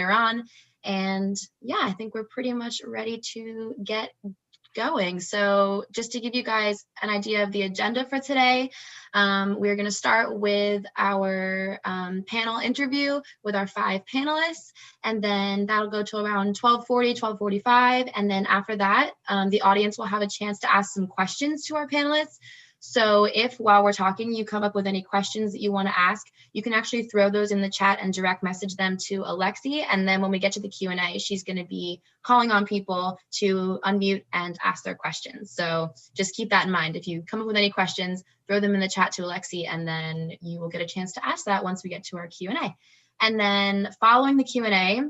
on. And yeah, I think we're pretty much ready to get going. So just to give you guys an idea of the agenda for today, we're going to start with our panel interview with our 5 panelists, and then that'll go to around 12:40, 12:45, and then after that, the audience will have a chance to ask some questions to our panelists. So if while we're talking, you come up with any questions that you want to ask, you can actually throw those in the chat and direct message them to Alexi. And then when we get to the Q&A, she's going to be calling on people to unmute and ask their questions. So just keep that in mind. If you come up with any questions, throw them in the chat to Alexi, and then you will get a chance to ask that once we get to our Q&A. And then following the Q&A,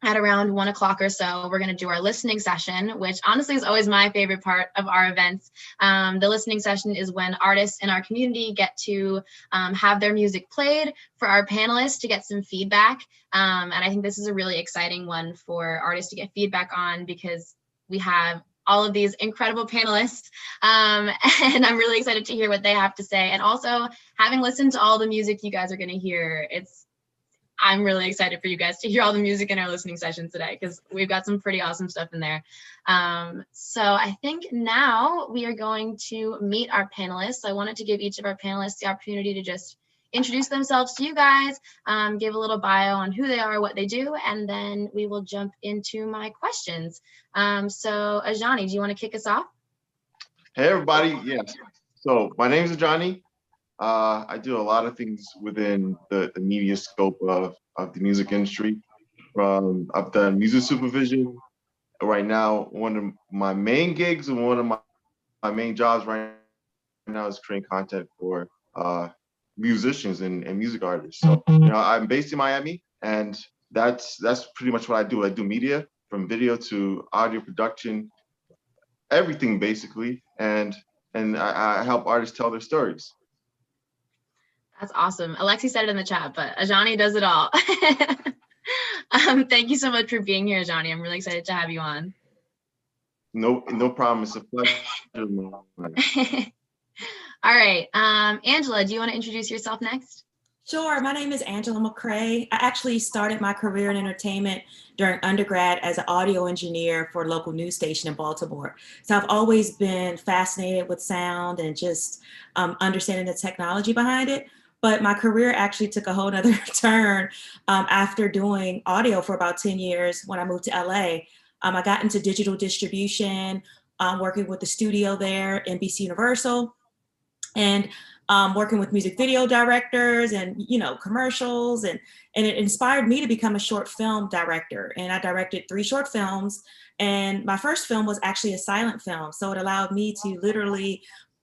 at around 1 o'clock or so, we're going to do our listening session, which honestly is always my favorite part of our events. The listening session is when artists in our community get to have their music played for our panelists to get some feedback. And I think this is a really exciting one for artists to get feedback on, because we have all of these incredible panelists, and I'm really excited to hear what they have to say. And also, having listened to all the music you guys are going to hear, I'm really excited for you guys to hear all the music in our listening session today, because we've got some pretty awesome stuff in there. So I think now we are going to meet our panelists. I wanted to give each of our panelists the opportunity to just introduce themselves to you guys, give a little bio on who they are, what they do, and then we will jump into my questions. So Ajani, do you want to kick us off? Hey everybody, yes. So my name is Ajani. I do a lot of things within the media scope of the music industry. I've done music supervision. Right now, one of my main gigs and one of my main jobs right now is creating content for musicians and music artists. So, I'm based in Miami, and that's pretty much what I do. I do media, from video to audio production, everything basically, and I help artists tell their stories. That's awesome. Alexi said it in the chat, but Ajani does it all. Thank you so much for being here, Ajani. I'm really excited to have you on. No problem. It's a pleasure. All right. Angela, do you want to introduce yourself next? Sure. My name is Angela McCrae. I actually started my career in entertainment during undergrad as an audio engineer for a local news station in Baltimore. So I've always been fascinated with sound and just understanding the technology behind it. But my career actually took a whole nother turn after doing audio for about 10 years when I moved to LA. I got into digital distribution, working with the studio there, NBC Universal, and working with music video directors and commercials, and it inspired me to become a short film director. And I directed 3 short films, and my first film was actually a silent film. So it allowed me to literally,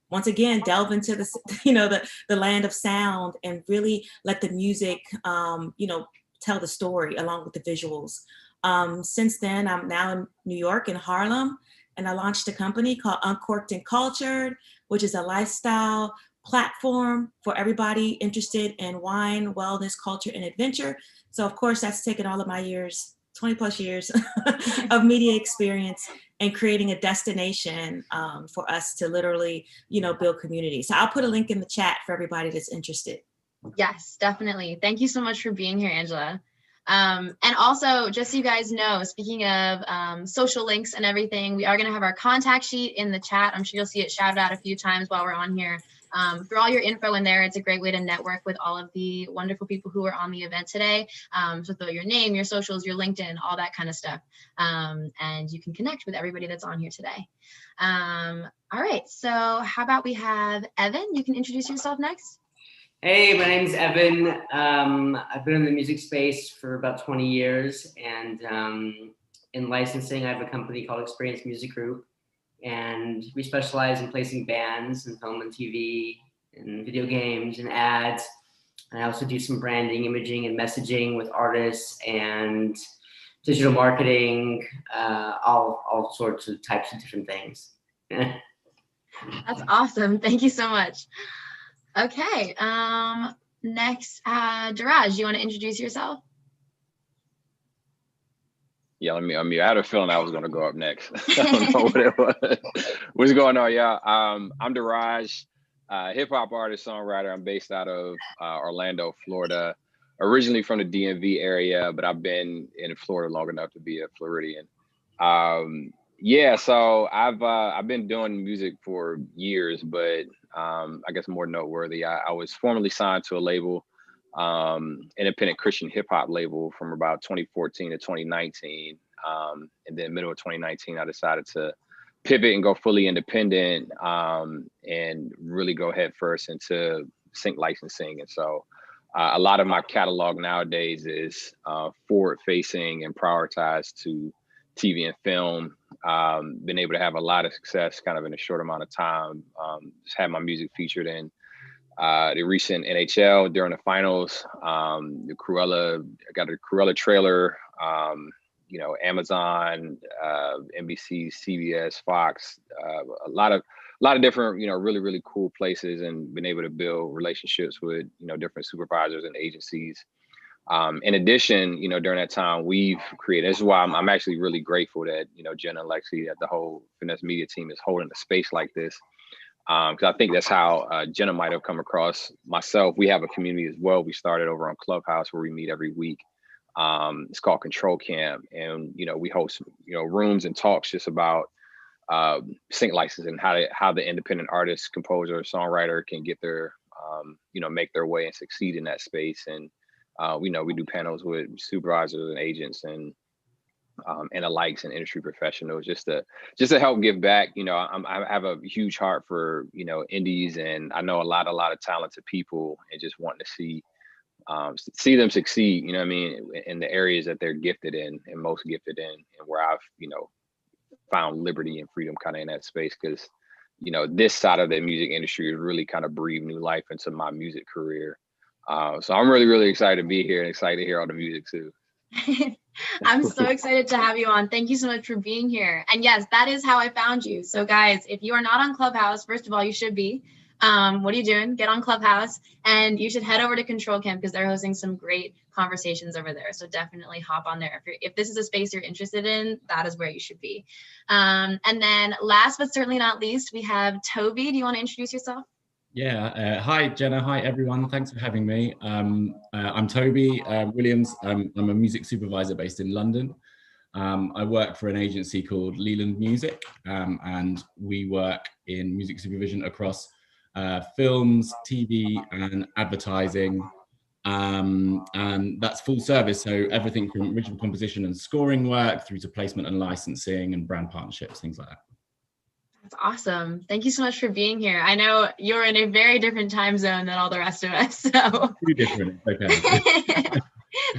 once again, delve into the land of sound and really let the music tell the story along with the visuals. Since then, I'm now in New York, in Harlem, and I launched a company called Uncorked and Cultured, which is a lifestyle platform for everybody interested in wine, wellness, culture, and adventure. So of course, that's taken all of my years, 20 plus years of media experience, and creating a destination for us to literally, build community. So I'll put a link in the chat for everybody that's interested. Yes, definitely. Thank you so much for being here, Angela. And also, just so you guys know, speaking of social links and everything, we are going to have our contact sheet in the chat. I'm sure you'll see it shouted out a few times while we're on here. Throw all your info in there. It's a great way to network with all of the wonderful people who are on the event today. So throw your name, your socials, your LinkedIn, all that kind of stuff. And you can connect with everybody that's on here today. All right, so how about we have Evan? You can introduce yourself next. Hey, my name's Evan. I've been in the music space for about 20 years, and in licensing, I have a company called Experience Music Group, and we specialize in placing bands in film and TV and video games and ads. And I also do some branding, imaging, and messaging with artists and digital marketing, all sorts of types of different things. That's awesome. Thank you so much. Okay, next, Daraj, you want to introduce yourself? Yeah, let me unmute. I had a feeling I was going to go up next. I don't know what it was. What's going on, y'all? I'm Daraj, hip hop artist, songwriter. I'm based out of Orlando, Florida. originally from the DMV area, but I've been in Florida long enough to be a Floridian. Yeah, so I've been doing music for years, but I guess more noteworthy, I was formerly signed to a label, independent Christian hip hop label from about 2014 to 2019. And then middle of 2019, I decided to pivot and go fully independent, and really go head first into sync licensing. And so a lot of my catalog nowadays is forward facing and prioritized to TV and film. Been able to have a lot of success kind of in a short amount of time. Just had my music featured in the recent NHL during the finals. The Cruella, I got a Cruella trailer, you know, Amazon, NBC, CBS, Fox, a lot of different, you know, really cool places, and been able to build relationships with, you know, different supervisors and agencies. In addition, you know, during that time, we've created, this is why I'm actually really grateful that, you know, Jenna and Lexi, that the whole Finesse Media team is holding a space like this. Because I think that's how Jenna might have come across myself. We have a community as well. We started over on Clubhouse where we meet every week. It's called Control Camp. And, you know, we host, you know, rooms and talks just about sync licensing, how the independent artist, composer, songwriter can get their, you know, make their way and succeed in that space. And we know we do panels with supervisors and agents and the likes and industry professionals just to help give back. You know, I have a huge heart for, you know, indies, and I know a lot of talented people, and just wanting to see them succeed, you know what I mean, in the areas that they're gifted in and most gifted in, and where I've, you know, found liberty and freedom kind of in that space. Because, you know, this side of the music industry has really kind of breathed new life into my music career. So I'm really excited to be here and excited to hear all the music too. I'm so excited to have you on. Thank you so much for being here. And yes, that is how I found you. So guys, if you are not on Clubhouse, first of all, you should be. What are you doing? Get on Clubhouse, and you should head over to Control Camp because they're hosting some great conversations over there. So definitely hop on there. If this is a space you're interested in, that is where you should be. And then last but certainly not least, we have Toby. Do you want to introduce yourself? Yeah, hi Jenna, hi everyone, thanks for having me. I'm Toby Williams. I'm a music supervisor based in London. I work for an agency called Leland Music, and we work in music supervision across films, TV and advertising, and that's full service, so everything from original composition and scoring work through to placement and licensing and brand partnerships, things like that. That's awesome. Thank you so much for being here. I know you're in a very different time zone than all the rest of us. So pretty different. Okay.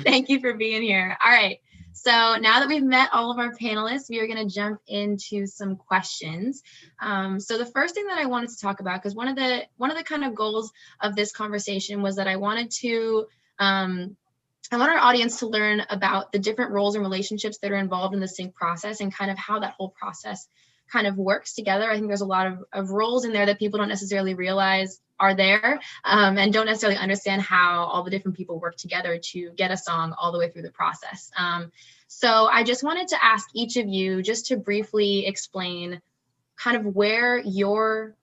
Thank you for being here. All right. So now that we've met all of our panelists, we are going to jump into some questions. So the first thing that I wanted to talk about, because one of the kind of goals of this conversation was that I wanted our audience to learn about the different roles and relationships that are involved in the sync process and kind of how that whole process kind of works together. I think there's a lot of roles in there that people don't necessarily realize are there, and don't necessarily understand how all the different people work together to get a song all the way through the process. So I just wanted to ask each of you just to briefly explain kind of where your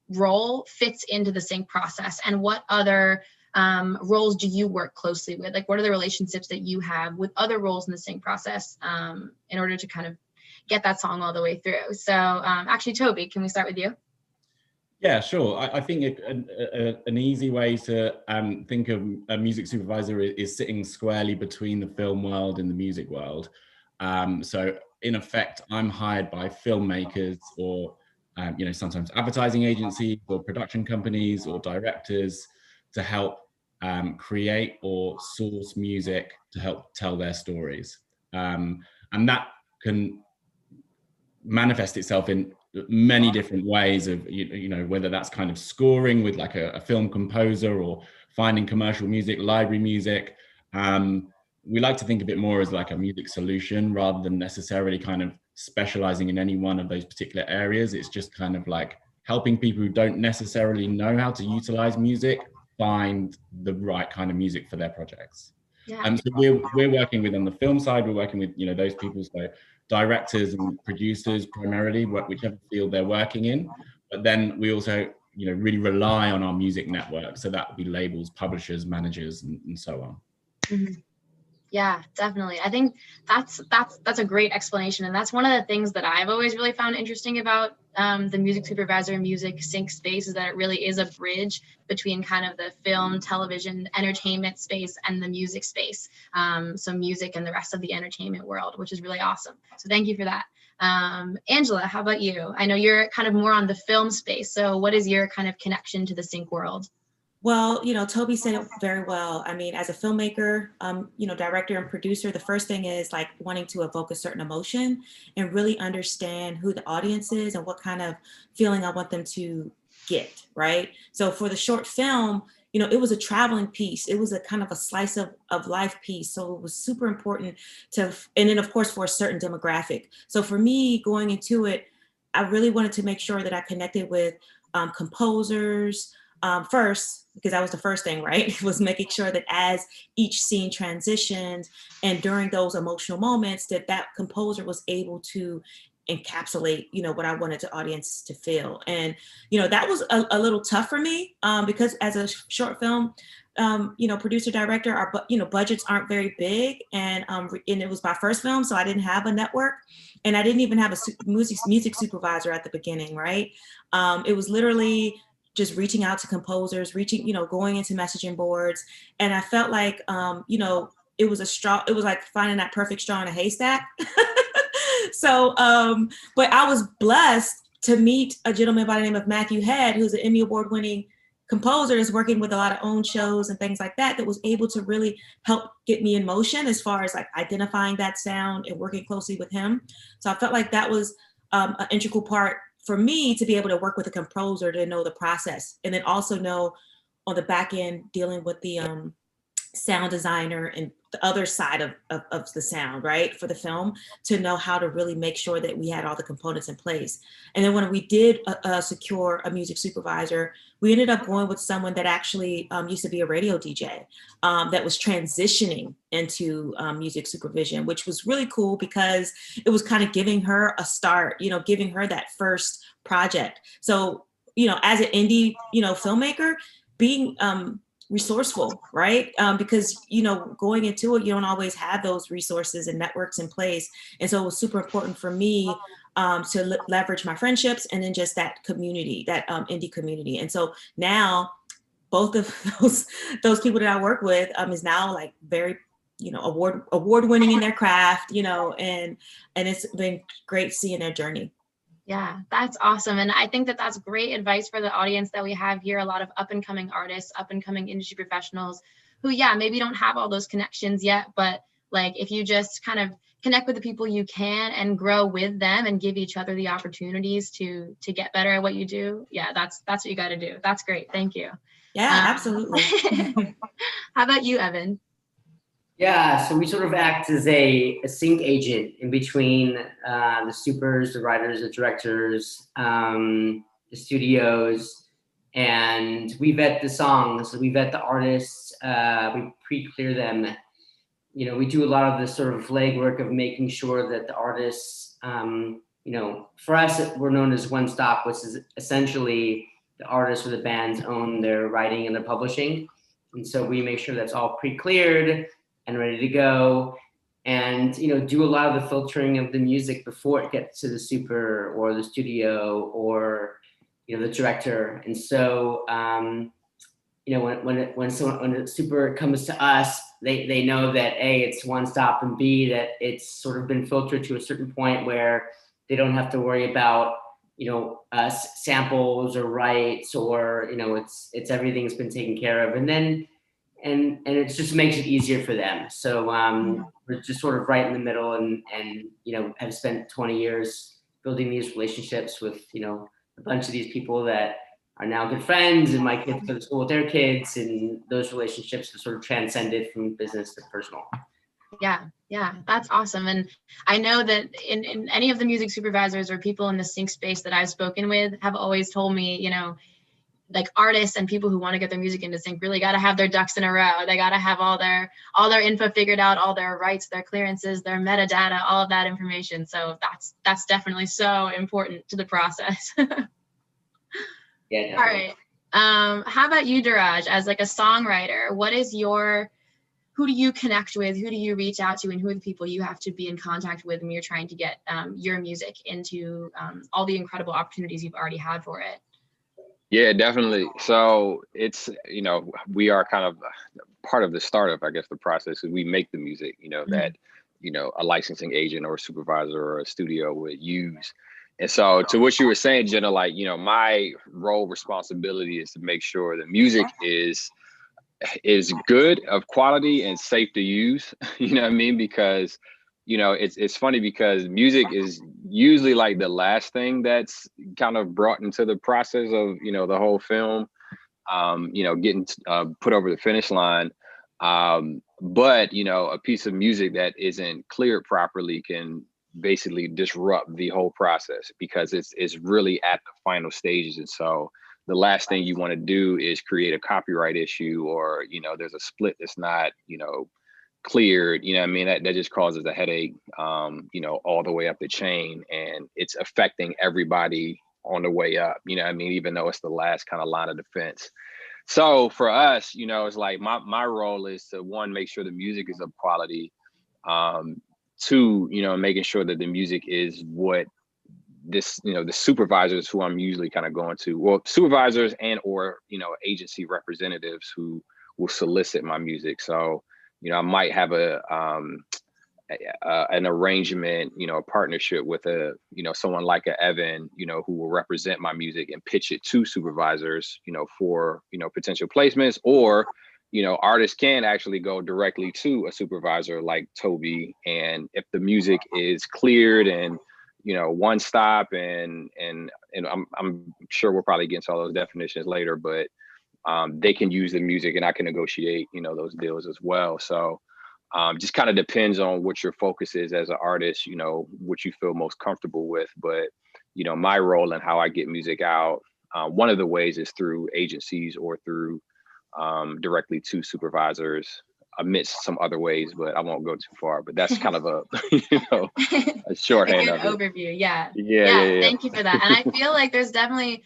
role fits into the sync process and what other roles do you work closely with? Like, what are the relationships that you have with other roles in the sync process in order to kind of get that song all the way through? So actually, Toby, can we start with you? Yeah, sure. I think an easy way to think of a music supervisor is sitting squarely between the film world and the music world. So in effect, I'm hired by filmmakers or you know, sometimes advertising agencies or production companies or directors to help create or source music to help tell their stories. And that can manifest itself in many different ways of, you know, whether that's kind of scoring with like a film composer or finding commercial music, library music. We like to think of it more as like a music solution rather than necessarily kind of specializing in any one of those particular areas. It's just kind of like helping people who don't necessarily know how to utilize music find the right kind of music for their projects. Yeah. So we're working with, on the film side, we're working with, you know, those people, so directors and producers primarily, whichever field they're working in. But then we also, you know, really rely on our music network. So that would be labels, publishers, managers, and so on. Mhm. Yeah, definitely. I think that's a great explanation, and that's one of the things that I've always really found interesting about the music supervisor music sync space is that it really is a bridge between kind of the film, television, entertainment space and the music space. So music and the rest of the entertainment world, which is really awesome. So thank you for that. Angela, how about you? I know you're kind of more on the film space. So what is your kind of connection to the sync world? Well, Toby said it very well. I mean, as a filmmaker, director and producer, the first thing is like wanting to evoke a certain emotion and really understand who the audience is and what kind of feeling I want them to get, right? So for the short film, it was a traveling piece. It was a kind of a slice of life piece. So it was super important and then of course for a certain demographic. So for me going into it, I really wanted to make sure that I connected with composers, first, because that was the first thing, right? Was making sure that as each scene transitioned and during those emotional moments that composer was able to encapsulate, what I wanted the audience to feel. And, that was a little tough for me because as a short film, producer director, our budgets aren't very big, and it was my first film, so I didn't have a network, and I didn't even have a music supervisor at the beginning, right? It was literally just reaching out to composers, going into messaging boards. And I felt like, it was like finding that perfect straw in a haystack. So, but I was blessed to meet a gentleman by the name of Matthew Head, who's an Emmy Award winning composer, is working with a lot of own shows and things like that was able to really help get me in motion as far as like identifying that sound and working closely with him. So I felt like that was an integral part for me to be able to work with a composer to know the process, and then also know on the back end dealing with the sound designer and the other side of the sound, right, for the film, to know how to really make sure that we had all the components in place. And then when we did secure a music supervisor, we ended up going with someone that actually used to be a radio DJ that was transitioning into music supervision, which was really cool because it was kind of giving her a start, giving her that first project. So, as an indie, filmmaker, being resourceful, right? Because, going into it, you don't always have those resources and networks in place. And so it was super important for me to leverage my friendships and then just that community, that indie community. And so now both of those people that I work with is now like very, award winning in their craft, and it's been great seeing their journey. Yeah, that's awesome. And I think that that's great advice for the audience that we have here. A lot of up and coming artists, up and coming industry professionals who, maybe don't have all those connections yet, but like if you just kind of connect with the people you can and grow with them and give each other the opportunities to get better at what you do. Yeah, that's what you got to do. That's great. Thank you. Yeah, absolutely. How about you, Evan? Yeah, so we sort of act as a sync agent in between the supers, the writers, the directors, the studios, and we vet the songs, we vet the artists, we pre-clear them. We do a lot of the sort of legwork of making sure that the artists, for us, we're known as One Stop, which is essentially the artists or the bands own their writing and their publishing. And so we make sure that's all pre-cleared and ready to go, and do a lot of the filtering of the music before it gets to the super or the studio or the director. And so when the super comes to us, they know that A, it's One Stop, and B, that it's sort of been filtered to a certain point where they don't have to worry about samples or rights, or it's everything's been taken care of, and then and it just makes it easier for them. So we're just sort of right in the middle, and have spent 20 years building these relationships with a bunch of these people that are now good friends, and my kids go to school with their kids, and those relationships have sort of transcended from business to personal. Yeah, that's awesome. And I know that in any of the music supervisors or people in the sync space that I've spoken with have always told me, like artists and people who want to get their music into sync really got to have their ducks in a row. They got to have all their info figured out, all their rights, their clearances, their metadata, all of that information. So that's definitely so important to the process. Yeah. Definitely. All right. How about you, Daraj, as like a songwriter? who do you connect with? Who do you reach out to? And who are the people you have to be in contact with when you're trying to get your music into all the incredible opportunities you've already had for it? Yeah, definitely. So it's, we are kind of part of the startup, I guess, the process is we make the music, that, a licensing agent or a supervisor or a studio would use. And so to what you were saying, Jenna, like, my role responsibility is to make sure the music is good, of quality, and safe to use. You know what I mean? Because it's funny because music is usually like the last thing that's kind of brought into the process of the whole film, getting put over the finish line. But a piece of music that isn't cleared properly can basically disrupt the whole process because it's really at the final stages. And so the last thing you want to do is create a copyright issue, or there's a split that's not cleared. I mean, that just causes a headache all the way up the chain, and it's affecting everybody on the way up. I mean, even though it's the last kind of line of defense. So for us, it's like my role is to, one, make sure the music is of quality, two, making sure that the music is what this, the supervisors who I'm usually kind of going to, well, supervisors and or agency representatives who will solicit my music. So I might have an arrangement, a partnership with someone like a Evan, who will represent my music and pitch it to supervisors, for, potential placements, or, artists can actually go directly to a supervisor like Toby. And if the music is cleared and, one stop and I'm sure we'll probably get into all those definitions later, but they can use the music and I can negotiate, those deals as well. So just kind of depends on what your focus is as an artist, what you feel most comfortable with. But, my role and how I get music out, one of the ways is through agencies or through directly to supervisors, amidst some other ways, but I won't go too far. But that's kind of a, a shorthand a good of it. overview. Yeah. Yeah. Thank you for that. And I feel like there's definitely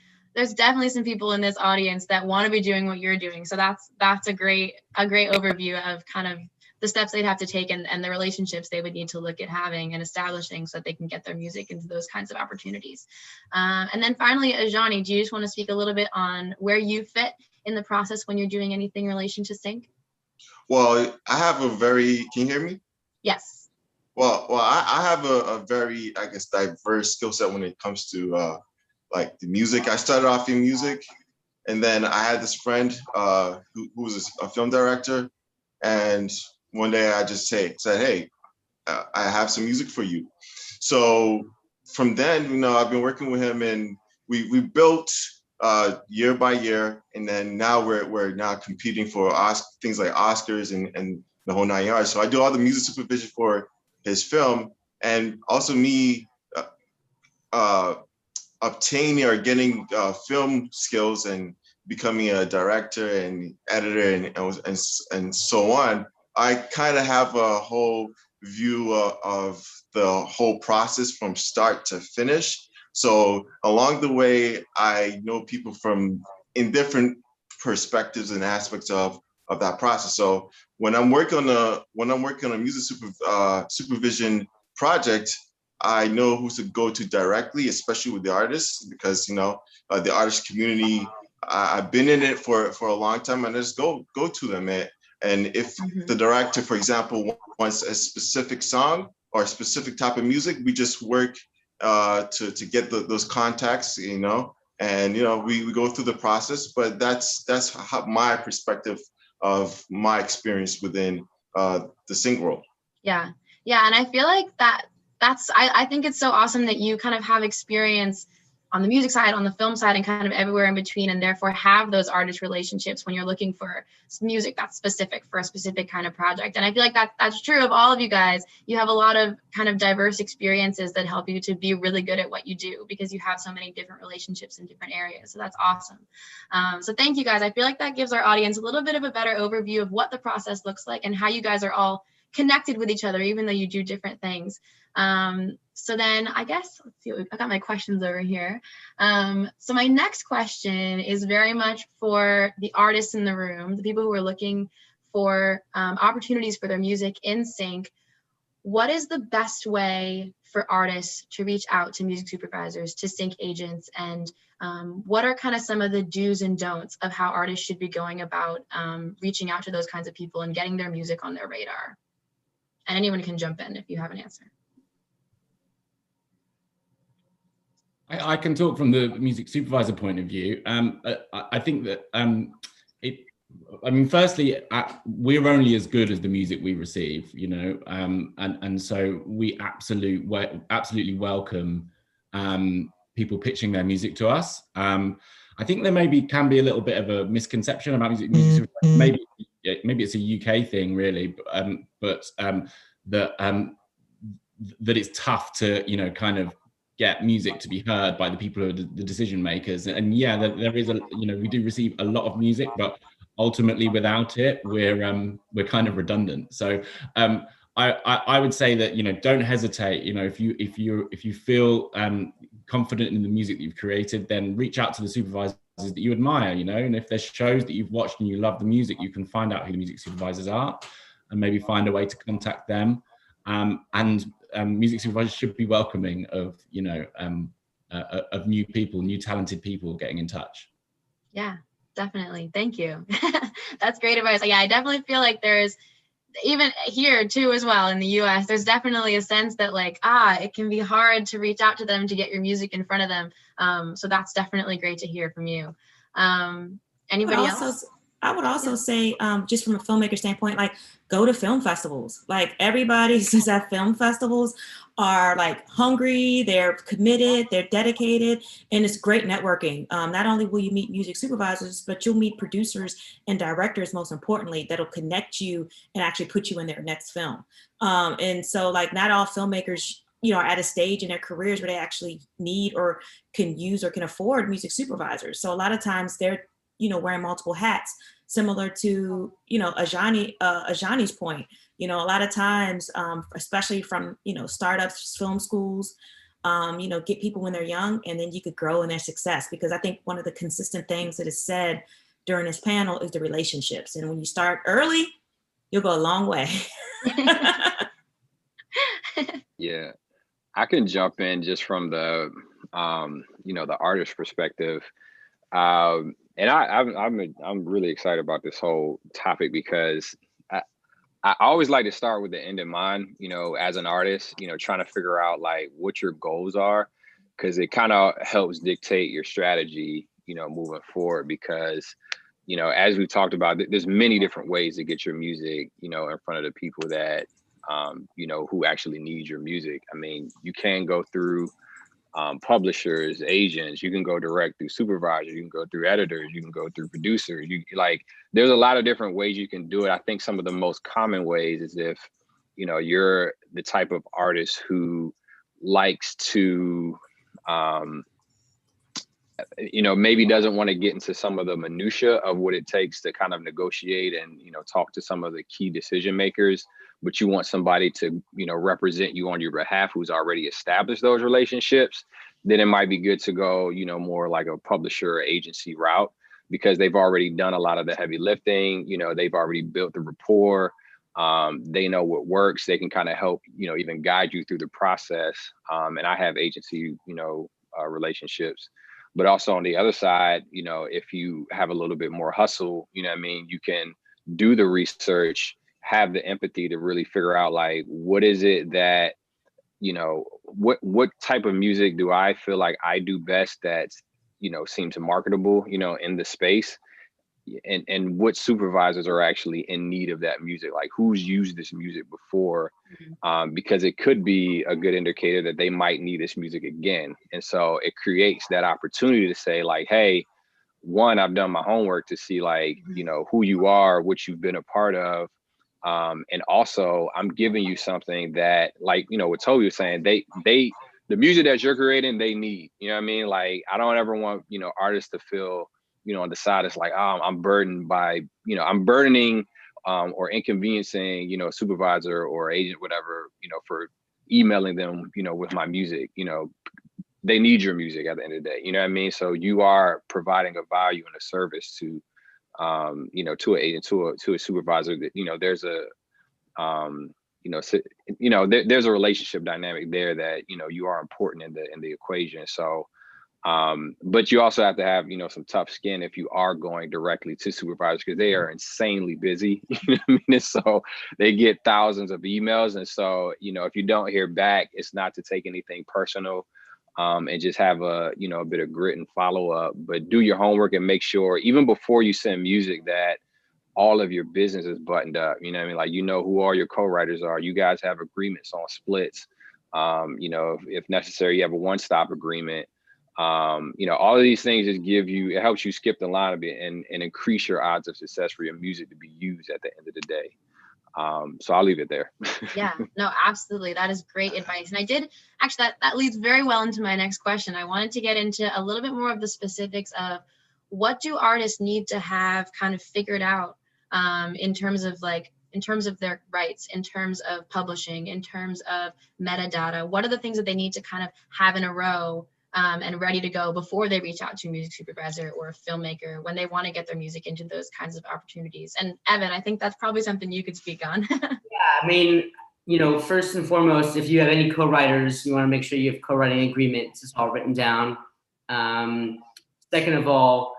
some people in this audience that want to be doing what you're doing. So that's a great overview of kind of the steps they'd have to take and the relationships they would need to look at having and establishing so that they can get their music into those kinds of opportunities. And then finally, Ajani, do you just want to speak a little bit on where you fit in the process when you're doing anything in relation to sync? Well, I have can you hear me? Yes. Well, I have a very, I guess, diverse skill set when it comes to like the music. I started off in music, and then I had this friend who was a film director, and one day I just said, hey, I have some music for you. So from then, I've been working with him, and we built year by year, and then now we're now competing for things like Oscars and the whole 9 yards. So I do all the music supervision for his film, and also me obtaining or getting film skills and becoming a director and editor and so on. I kind of have a whole view of the whole process from start to finish. So along the way, I know people in different perspectives and aspects of that process. So when I'm working on a music supervision project, I know who to go to directly, especially with the artists, because the artist community, I've been in it for a long time, and I just go to them. And if the director, for example, wants a specific song or a specific type of music, we just work to get those contacts, and we go through the process. But that's my perspective of my experience within the sync world. Yeah, and I feel like I think it's so awesome that you kind of have experience on the music side, on the film side, and kind of everywhere in between, and therefore have those artist relationships when you're looking for music that's specific for a specific kind of project. And I feel like that's true of all of you guys. You have a lot of kind of diverse experiences that help you to be really good at what you do because you have so many different relationships in different areas. So that's awesome. So thank you guys. I feel like that gives our audience a little bit of a better overview of what the process looks like and how you guys are all connected with each other, even though you do different things. So then I guess, let's see, I got my questions over here. So my next question is very much for the artists in the room, the people who are looking for opportunities for their music in sync, what is the best way for artists to reach out to music supervisors, to sync agents, and what are kind of some of the do's and don'ts of how artists should be going about reaching out to those kinds of people and getting their music on their radar? And anyone can jump in if you have an answer. I can talk from the music supervisor point of view. I think that firstly, we're only as good as the music we receive, you know, and so we absolutely welcome people pitching their music to us. I think there can be a little bit of a misconception about music supervisors. Maybe it's a UK thing, really, but that it's tough to, you know, kind of get music to be heard by the people who are the decision makers. And yeah, there is we do receive a lot of music, but ultimately without it, we're kind of redundant. So I would say that, you know, don't hesitate. You know, if you feel confident in the music that you've created, then reach out to the supervisors that you admire, you know, and if there's shows that you've watched and you love the music, you can find out who the music supervisors are and maybe find a way to contact them. Music supervisors should be welcoming of, you know, of new people, new talented people getting in touch. Yeah, definitely. Thank you. That's great advice. Yeah, I definitely feel like there's, even here too as well in the US, there's definitely a sense that like, it can be hard to reach out to them to get your music in front of them. So that's definitely great to hear from you. Anybody else? I would also say, just from a filmmaker standpoint, like go to film festivals. Like everybody says that film festivals are like hungry, they're committed, they're dedicated, and it's great networking. Not only will you meet music supervisors, but you'll meet producers and directors, most importantly, that'll connect you and actually put you in their next film. And so like not all filmmakers, you know, are at a stage in their careers where they actually need or can use or can afford music supervisors. So a lot of times they're, you know, wearing multiple hats, similar to, you know, Ajani's point. You know, a lot of times, especially from, you know, startups, film schools, you know, get people when they're young, and then you could grow in their success. Because I think one of the consistent things that is said during this panel is the relationships. And when you start early, you'll go a long way. Yeah, I can jump in just from the, you know, the artist perspective. And I'm really excited about this whole topic because I always like to start with the end in mind, you know, as an artist, you know, trying to figure out like what your goals are, because it kind of helps dictate your strategy, you know, moving forward. Because, you know, as we talked about, there's many different ways to get your music, you know, in front of the people that, you know, who actually need your music. I mean, you can go through publishers, agents, you can go direct through supervisors, you can go through editors, you can go through producers. You like, there's a lot of different ways you can do it. I think some of the most common ways is if, you know, you're the type of artist who likes to, you know, maybe doesn't want to get into some of the minutia of what it takes to kind of negotiate and, you know, talk to some of the key decision makers, but you want somebody to, you know, represent you on your behalf who's already established those relationships, then it might be good to go, you know, more like a publisher or agency route, because they've already done a lot of the heavy lifting. You know, they've already built the rapport. They know what works. They can kind of help, you know, even guide you through the process. And I have agency, you know, relationships. But also on the other side, you know, if you have a little bit more hustle, you know what I mean, you can do the research, have the empathy to really figure out like, what is it that, you know, what type of music do I feel like I do best that's, you know, seems marketable, you know, in the space, and what supervisors are actually in need of that music, like who's used this music before, because it could be a good indicator that they might need this music again. And so it creates that opportunity to say like, hey, one, I've done my homework to see like, you know, who you are, what you've been a part of. And also I'm giving you something that, like, you know, what Toby was saying, the music that you're creating, they need, you know what I mean? Like, I don't ever want, you know, artists to feel, you know, on the side, it's like, oh, I'm burdened by, you know, I'm burdening or inconveniencing, you know, a supervisor or agent, whatever, you know, for emailing them, you know, with my music. You know, they need your music at the end of the day, you know what I mean? So you are providing a value and a service to to an agent, to a supervisor, that, there's a, there's a relationship dynamic there that, you are important in the equation. So, but you also have to have, some tough skin if you are going directly to supervisors, because they are insanely busy. You know what I mean? And so they get thousands of emails. And so, if you don't hear back, it's not to take anything personal, and just have a bit of grit and follow up, but do your homework and make sure, even before you send music, that all of your business is buttoned up. You know what I mean? Like, who all your co-writers are. You guys have agreements on splits. If necessary, you have a one-stop agreement. All of these things just it helps you skip the line a bit and increase your odds of success for your music to be used at the end of the day. So I'll leave it there. Yeah, no, absolutely. That is great advice. And I did actually, that leads very well into my next question. I wanted to get into a little bit more of the specifics of what do artists need to have kind of figured out in terms of their rights, in terms of publishing, in terms of metadata. What are the things that they need to kind of have in a row and ready to go before they reach out to a music supervisor or a filmmaker when they want to get their music into those kinds of opportunities? And Evan, I think that's probably something you could speak on. Yeah, I mean, first and foremost, if you have any co-writers, you want to make sure you have co-writing agreements. It's all written down. Second of all,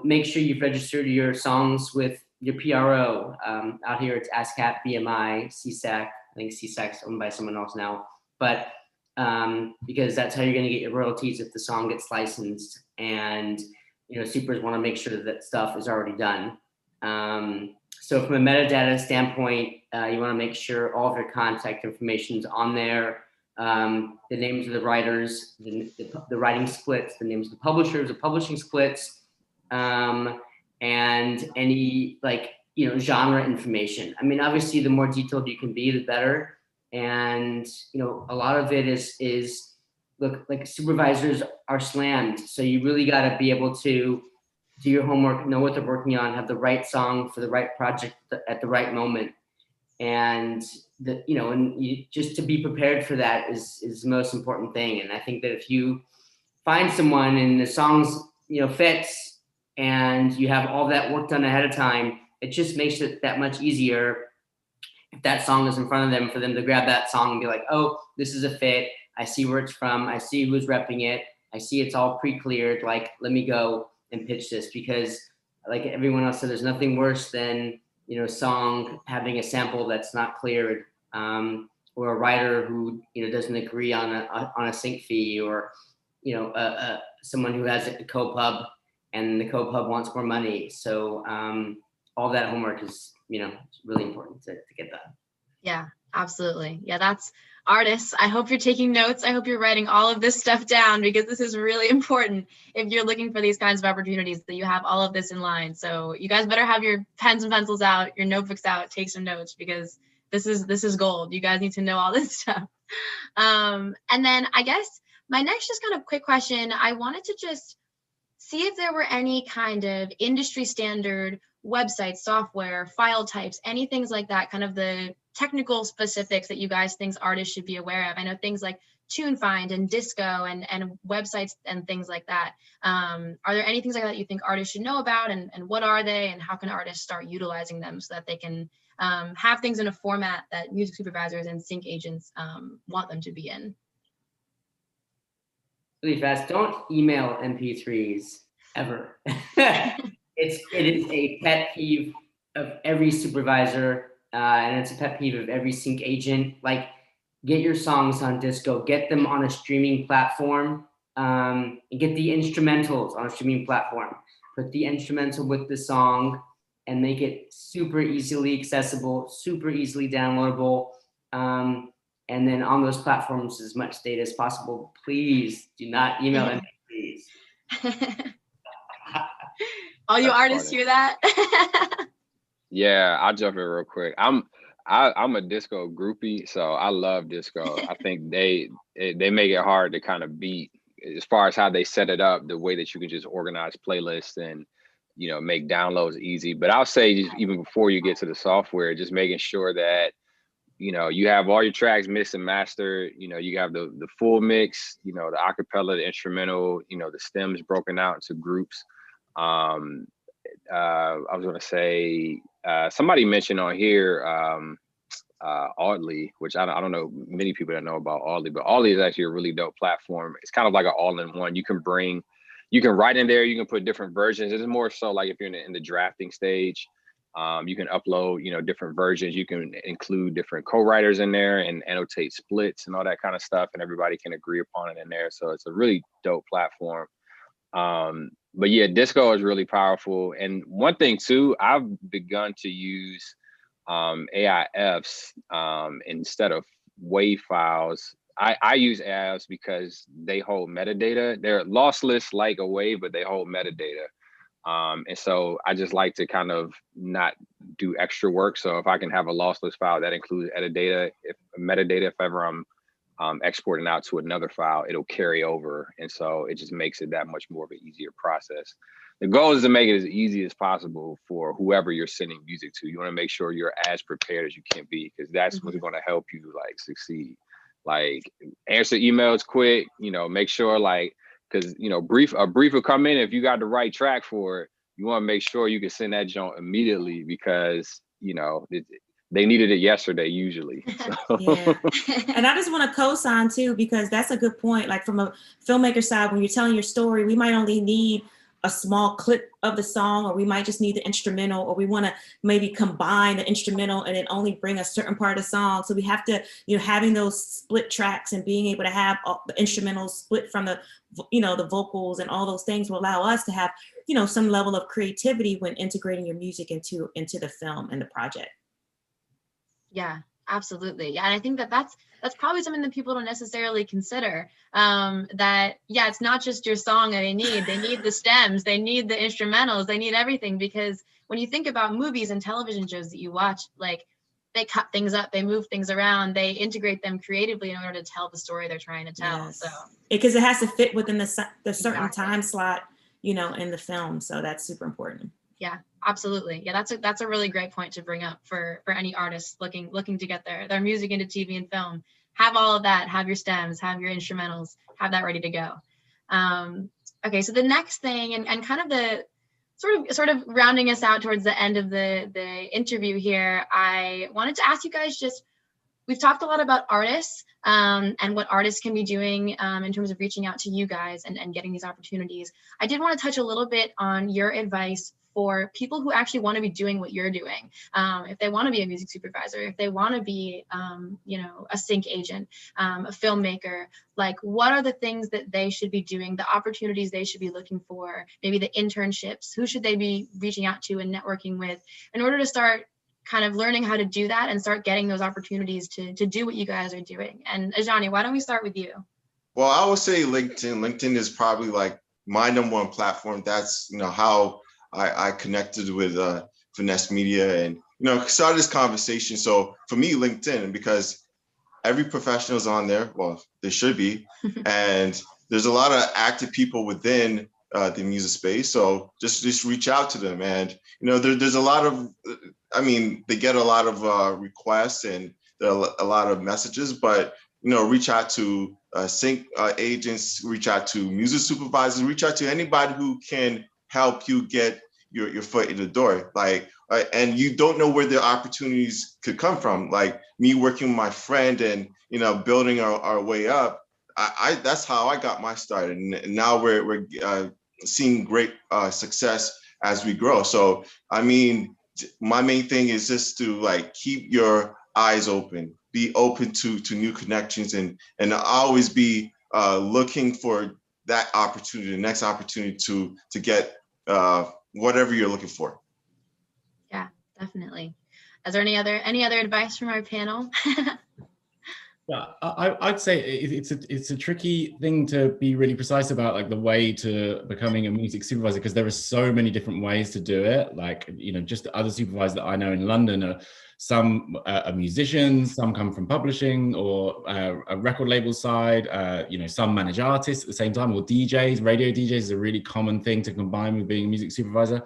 make sure you've registered your songs with your PRO. Out here, it's ASCAP, BMI, CSAC. I think CSAC's owned by someone else now, but because that's how you're going to get your royalties if the song gets licensed. And supers want to make sure that stuff is already done. So from a metadata standpoint, you want to make sure all of your contact information is on there. The names of the writers, the writing splits, the names of the publishers, the publishing splits, and any genre information. I mean, obviously, the more detailed you can be, the better. And a lot of it is look, like, supervisors are slammed, so you really got to be able to do your homework, know what they're working on, have the right song for the right project at the right moment. And just to be prepared for that is the most important thing. And I think that if you find someone and the songs fits and you have all that work done ahead of time, it just makes it that much easier if that song is in front of them, for them to grab that song and be like, oh, this is a fit. I see where it's from. I see who's repping it. I see it's all pre-cleared. Like, let me go and pitch this. Because like everyone else said, there's nothing worse than a song having a sample that's not cleared, or a writer who doesn't agree on a sync fee, or someone who has a co-pub and the co-pub wants more money. So all that homework is it's really important to get done. Yeah, absolutely. Yeah, that's artists. I hope you're taking notes. I hope you're writing all of this stuff down, because this is really important if you're looking for these kinds of opportunities, that you have all of this in line. So you guys better have your pens and pencils out, your notebooks out, take some notes, because this is gold. You guys need to know all this stuff. And then I guess my next just kind of quick question, I wanted to just see if there were any kind of industry standard websites, software, file types, any things like that, kind of the technical specifics that you guys think artists should be aware of. I know things like TuneFind and Disco and websites and things like that. Are there any things like that you think artists should know about, and what are they, and how can artists start utilizing them so that they can have things in a format that music supervisors and sync agents want them to be in? Really fast, don't email MP3s ever. It is a pet peeve of every supervisor, and it's a pet peeve of every sync agent. Like, get your songs on Disco, get them on a streaming platform, and get the instrumentals on a streaming platform. Put the instrumental with the song and make it super easily accessible, super easily downloadable. And then on those platforms, as much data as possible. Please do not email MP3s. All you That's artists funny. hear that? Yeah, I'll jump in real quick. I'm a Disco groupie, so I love Disco. I think they make it hard to kind of beat, as far as how they set it up, the way that you can just organize playlists and make downloads easy. But I'll say, just even before you get to the software, just making sure that you have all your tracks mixed and mastered. You have the full mix, the acapella, the instrumental, the stems broken out into groups. I was going to say, somebody mentioned on here, Audly, which I don't know many people that know about Audly, but Audly is actually a really dope platform. It's kind of like an all-in-one. You can write in there, you can put different versions. It's more so like if you're in the drafting stage, you can upload, different versions. You can include different co-writers in there and annotate splits and all that kind of stuff, and everybody can agree upon it in there. So it's a really dope platform. But yeah, Disco is really powerful. And one thing too, I've begun to use AIFs instead of WAV files. I use AIFs because they hold metadata. They're lossless like a WAV, but they hold metadata. And so I just like to kind of not do extra work. So if I can have a lossless file that includes metadata, if ever I'm exporting out to another file, it'll carry over. And so it just makes it that much more of an easier process. The goal is to make it as easy as possible for whoever you're sending music to. You want to make sure you're as prepared as you can be, because that's what's going to help you like succeed. Like answer emails quick, make sure because a brief will come in. If you got the right track for it, you want to make sure you can send that joint immediately, because they needed it yesterday usually. So. Yeah. And I just want to co-sign too, because that's a good point. Like from a filmmaker side, when you're telling your story, we might only need a small clip of the song, or we might just need the instrumental, or we want to maybe combine the instrumental and then only bring a certain part of the song. So we have to, having those split tracks and being able to have the instrumentals split from the, the vocals and all those things will allow us to have, some level of creativity when integrating your music into the film and the project. Yeah, absolutely. Yeah, and I think that's probably something that people don't necessarily consider. It's not just your song that they need the stems, they need the instrumentals, they need everything, because when you think about movies and television shows that you watch, like they cut things up, they move things around, they integrate them creatively in order to tell the story they're trying to tell. Yes. So because it has to fit within the certain Exactly. time slot, in the film. So that's super important. Yeah, absolutely. Yeah, that's a really great point to bring up for any artists looking to get their music into TV and film. Have all of that, have your stems, have your instrumentals, have that ready to go. Okay, so the next thing, and kind of the sort of rounding us out towards the end of the interview here, I wanted to ask you guys we've talked a lot about artists and what artists can be doing in terms of reaching out to you guys and getting these opportunities. I did want to touch a little bit on your advice for people who actually want to be doing what you're doing. If they want to be a music supervisor, if they want to be, a sync agent, a filmmaker, like what are the things that they should be doing, the opportunities they should be looking for, maybe the internships, who should they be reaching out to and networking with in order to start kind of learning how to do that and start getting those opportunities to do what you guys are doing. And Ajani, why don't we start with you? Well, I would say LinkedIn. LinkedIn is probably like my number one platform. That's, how I connected with Finesse Media and, started this conversation. So for me, LinkedIn, because every professional is on there. Well, there should be. And there's a lot of active people within the music space. So just reach out to them. And, there's a lot of, they get a lot of requests and there are a lot of messages, but, reach out to sync agents, reach out to music supervisors, reach out to anybody who can help you get your foot in the door. And you don't know where the opportunities could come from. Like me working with my friend and, building our way up. That's how I got my start. And now we're seeing great success as we grow. So, my main thing is just to keep your eyes open, be open to new connections and always be looking for that opportunity, the next opportunity to get whatever you're looking for. Yeah, definitely. Is there any other advice from our panel? Yeah, I'd say it's a tricky thing to be really precise about, like the way to becoming a music supervisor, because there are so many different ways to do it. Like, just other supervisors that I know in London are some are musicians, some come from publishing or a record label side, some manage artists at the same time, or DJs. Radio DJs is a really common thing to combine with being a music supervisor.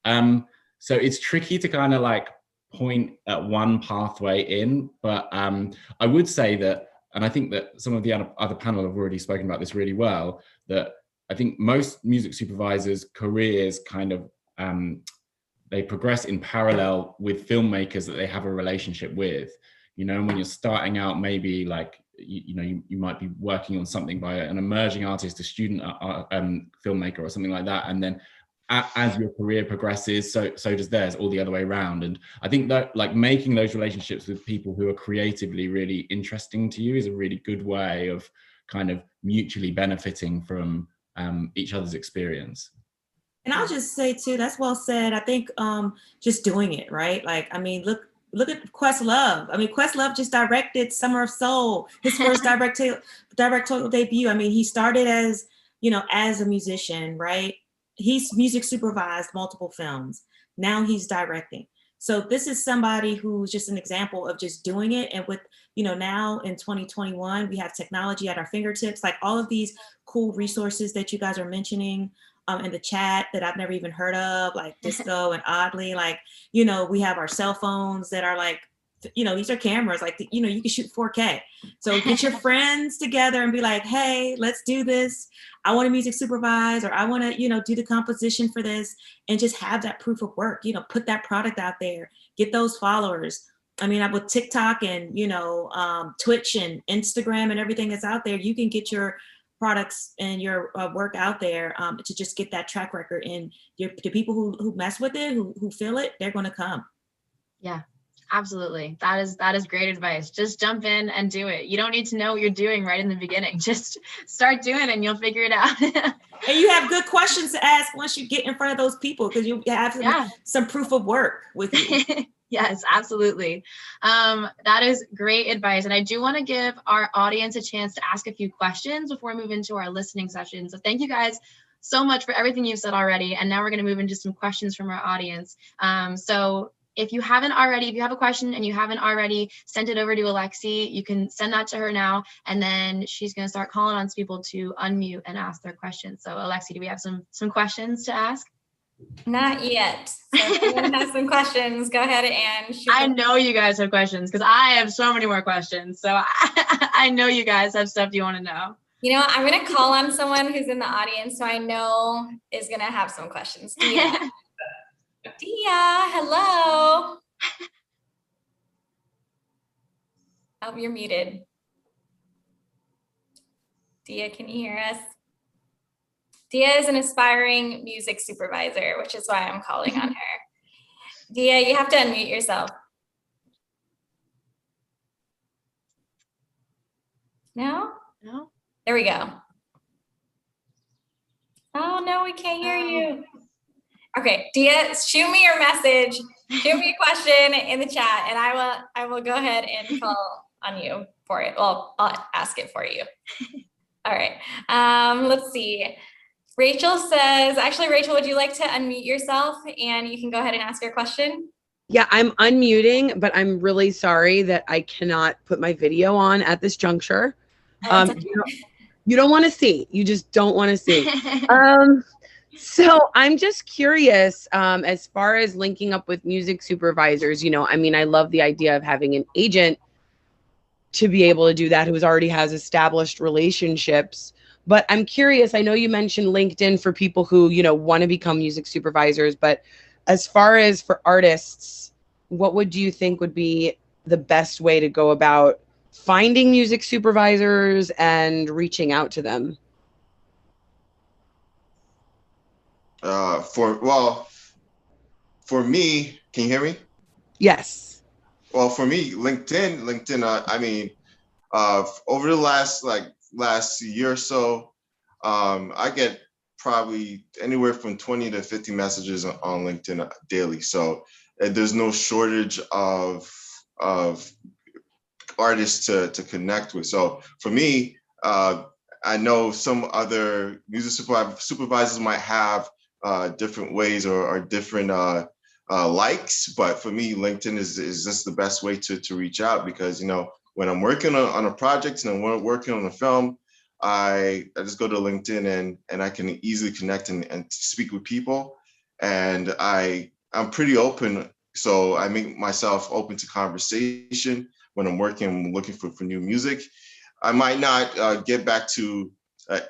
So it's tricky to kind of point at one pathway in, but I would say that, and I think that some of the other panel have already spoken about this really well, that I think most music supervisors' careers kind of they progress in parallel with filmmakers that they have a relationship with. You know, when you're starting out, maybe like, you might be working on something by an emerging artist, a student filmmaker or something like that. And then as your career progresses, so does theirs, all the other way around. And I think that like making those relationships with people who are creatively really interesting to you is a really good way of kind of mutually benefiting from each other's experience. And I'll just say too, that's well said. I think just doing it, right? Like, I mean, look at Questlove. I mean, Questlove just directed Summer of Soul, his first directorial debut. I mean, he started as, you know, as a musician, right? He's music supervised multiple films. Now he's directing. So this is somebody who's just an example of just doing it. And with, you know, now in 2021, we have technology at our fingertips, like all of these cool resources that you guys are mentioning in the chat that I've never even heard of, like Disco and Oddly, like, you know, we have our cell phones that are like, you know, these are cameras, like, you know, you can shoot 4K. So get your friends together and be like, hey, let's do this. I want to music supervise, or I want to, you know, do the composition for this, and just have that proof of work, you know, put that product out there, get those followers. I mean, with TikTok and, you know, Twitch and Instagram and everything that's out there, you can get your products and your work out there to just get that track record. And the people who mess with it, who feel it, they're going to come. Yeah, absolutely. That is great advice. Just jump in and do it. You don't need to know what you're doing right in the beginning. Just start doing it and you'll figure it out. And you have good questions to ask once you get in front of those people, because you have some proof of work with you. Yes, absolutely. That is great advice. And I do want to give our audience a chance to ask a few questions before we move into our listening session. So thank you guys so much for everything you've said already. And now we're going to move into some questions from our audience. So if you have a question and you haven't already sent it over to Alexi, you can send that to her now, and then she's going to start calling on people to unmute and ask their questions. So Alexi, do we have some questions to ask? Not yet. So if anyone has some questions, go ahead and shoot I know you guys have questions, because I have so many more questions. So I know you guys have stuff you want to know. You know, I'm going to call on someone who's in the audience who I know is going to have some questions. Dia. Dia, hello. Oh, you're muted. Dia, can you hear us? Dia is an aspiring music supervisor, which is why I'm calling on her. Dia, you have to unmute yourself. No? No? There we go. Oh, no, we can't hear you. Okay, Dia, shoot me your message. Shoot me a question in the chat, and I will go ahead and call on you for it. Well, I'll ask it for you. All right. Let's see. Rachel says, actually, Rachel, would you like to unmute yourself and you can go ahead and ask your question? Yeah, I'm unmuting, but I'm really sorry that I cannot put my video on at this juncture. You don't want to see. You just don't want to see. So I'm just curious, as far as linking up with music supervisors, you know, I mean, I love the idea of having an agent to be able to do that who already has established relationships. But I'm curious, I know you mentioned LinkedIn for people who, you know, want to become music supervisors, but as far as for artists, what would you think would be the best way to go about finding music supervisors and reaching out to them? For me, can you hear me? Yes. Well, for me, LinkedIn, I mean, over the last year or so, I get probably anywhere from 20 to 50 messages on LinkedIn daily. So there's no shortage of artists to connect with. So for me, I know some other music supervisors might have different ways or different likes, but for me, LinkedIn is just the best way to reach out, because, you know, when I'm working on a project and I'm working on a film, I just go to LinkedIn and I can easily connect and speak with people. And I'm pretty open, so I make myself open to conversation when I'm working, looking for new music. I might not get back to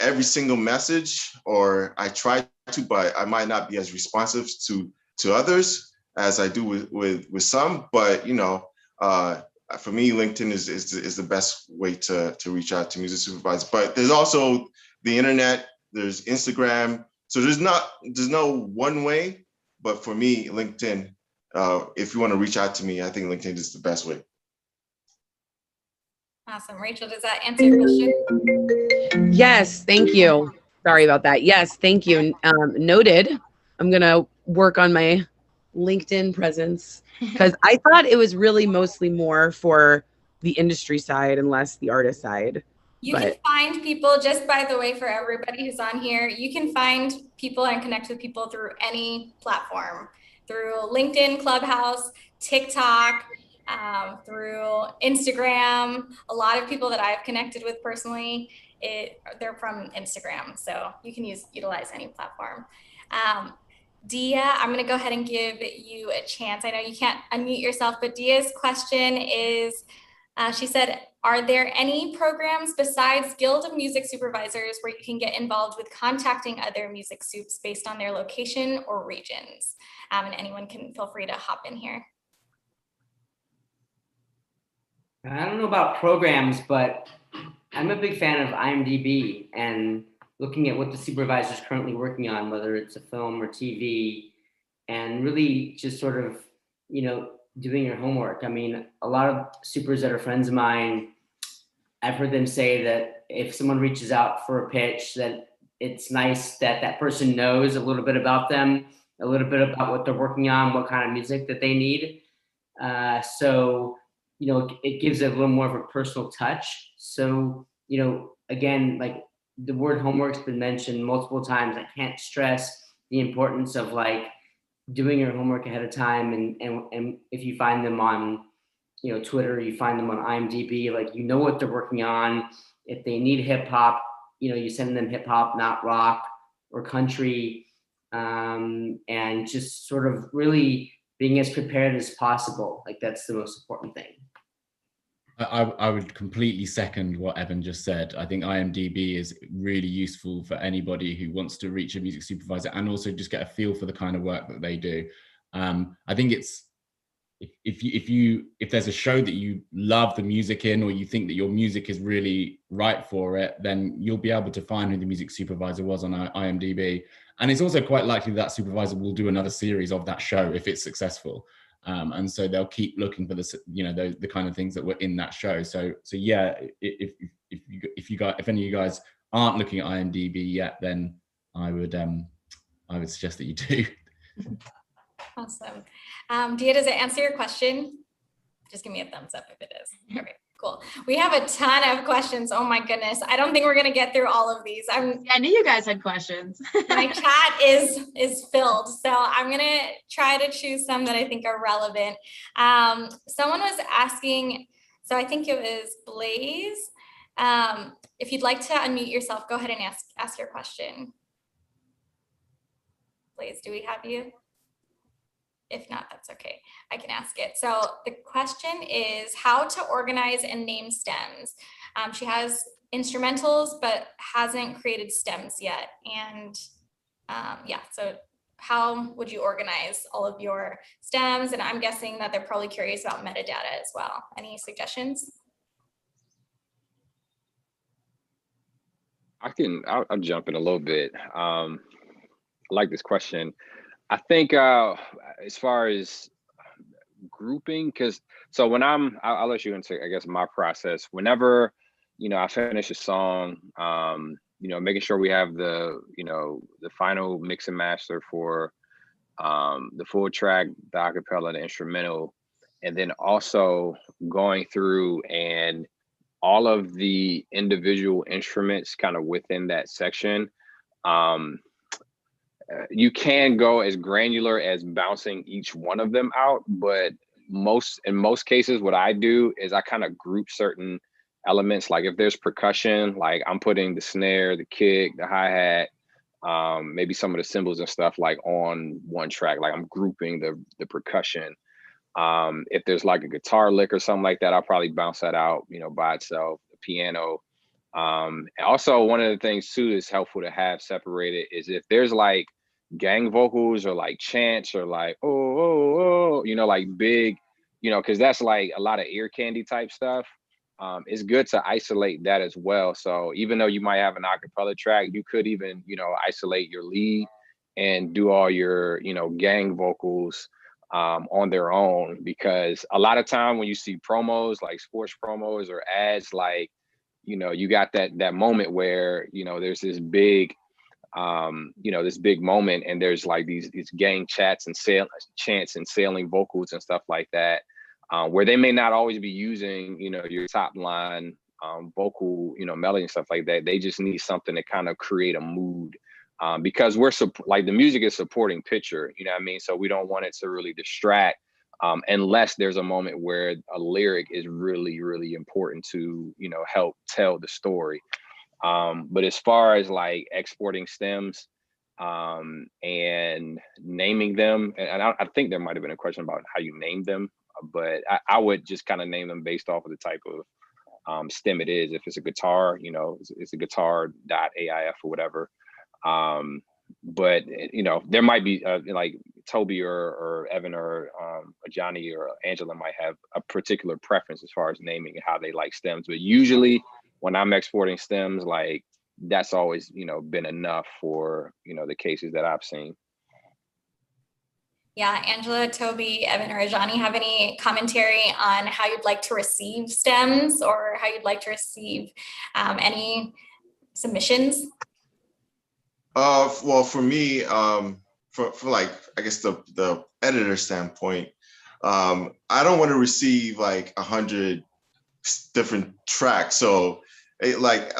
every single message, or I try to, but I might not be as responsive to others as I do with some. But for me, LinkedIn is the best way to reach out to music supervisors. But there's also the internet, there's Instagram. So there's no one way, but for me, LinkedIn, if you want to reach out to me, I think LinkedIn is the best way. Awesome. Rachel, does that answer your question? Yes, thank you. Sorry about that. Yes, thank you. Noted. I'm going to work on my LinkedIn presence because I thought it was really mostly more for the industry side and less the artist side. You can find people, just by the way, for everybody who's on here, you can find people and connect with people through any platform, through LinkedIn, Clubhouse, TikTok, through Instagram. A lot of people that I've connected with personally, they're from Instagram. So you can utilize any platform. Dia, I'm going to go ahead and give you a chance. I know you can't unmute yourself, but Dia's question is, she said, are there any programs besides Guild of Music Supervisors where you can get involved with contacting other music soups based on their location or regions? And anyone can feel free to hop in here. I don't know about programs, but I'm a big fan of IMDb and looking at what the supervisor is currently working on, whether it's a film or TV, and really just sort of, doing your homework. I mean, a lot of supers that are friends of mine, I've heard them say that if someone reaches out for a pitch, that it's nice that that person knows a little bit about them, a little bit about what they're working on, what kind of music that they need. So, it gives it a little more of a personal touch. So, again, like the word homework's been mentioned multiple times. I can't stress the importance of doing your homework ahead of time. And if you find them on, Twitter, you find them on IMDb, what they're working on. If they need hip hop, you send them hip hop, not rock or country. And just sort of really being as prepared as possible. That's the most important thing. I would completely second what Evan just said. I think IMDb is really useful for anybody who wants to reach a music supervisor and also just get a feel for the kind of work that they do. I think it's, if there's a show that you love the music in, or you think that your music is really right for it, then you'll be able to find who the music supervisor was on IMDb. And it's also quite likely that supervisor will do another series of that show if it's successful. And so they'll keep looking for the kind of things that were in that show. So yeah, if any of you guys aren't looking at IMDb yet, then I would suggest that you do. Awesome. Dia, does it answer your question? Just give me a thumbs up if it is. Okay, cool. We have a ton of questions. Oh my goodness. I don't think we're gonna get through all of these. I knew you guys had questions. My chat is filled. So I'm gonna try to choose some that I think are relevant. Someone was asking, so I think it was Blaze. If you'd like to unmute yourself, go ahead and ask your question. Blaze, do we have you? If not, that's okay. I can ask it. So the question is how to organize and name stems. She has instrumentals, but hasn't created stems yet. And yeah, so how would you organize all of your stems? And I'm guessing that they're probably curious about metadata as well. Any suggestions? I'll jump in a little bit. I like this question. I think as far as grouping, so when I'll let you into, I guess, my process. Whenever, I finish a song, making sure we have the final mix and master for the full track, the acapella, the instrumental, and then also going through and all of the individual instruments kind of within that section. You can go as granular as bouncing each one of them out, but in most cases, what I do is I kind of group certain elements. Like if there's percussion, like I'm putting the snare, the kick, the hi-hat, maybe some of the cymbals and stuff on one track. Like I'm grouping the percussion. If there's like a guitar lick or something like that, I'll probably bounce that out, by itself. The piano, Also, one of the things too is helpful to have separated is if there's like gang vocals or like chants or like oh, you know, like big, you know, because that's like a lot of ear candy type stuff. It's good to isolate that as well. So even though you might have an acapella track, you could even, you know, isolate your lead and do all your, you know, gang vocals on their own, because a lot of time when you see promos like sports promos or ads, like, you know, you got that moment where, you know, there's this big you know, this big moment, and there's like these gang chants and sailing vocals and stuff like that, where they may not always be using, you know, your top line vocal, you know, melody and stuff like that. They just need something to kind of create a mood, because we're like the music is supporting picture, you know what I mean? So we don't want it to really distract, unless there's a moment where a lyric is really, really important to, you know, help tell the story. But as far as like exporting stems and naming them, and I think there might have been a question about how you name them, but I would just kind of name them based off of the type of stem it is. If it's a guitar, you know, it's a guitar.aif or whatever. But you know, there might be like Toby or Evan or Johnny or Angela might have a particular preference as far as naming and how they like stems. But usually when I'm exporting stems, like that's always, you know, been enough for, you know, the cases that I've seen. Yeah, Angela, Toby, Evan, or Ajani, have any commentary on how you'd like to receive stems or how you'd like to receive any submissions? Well, for me, for like, I guess the editor standpoint, I don't want to receive like 100 different tracks. So like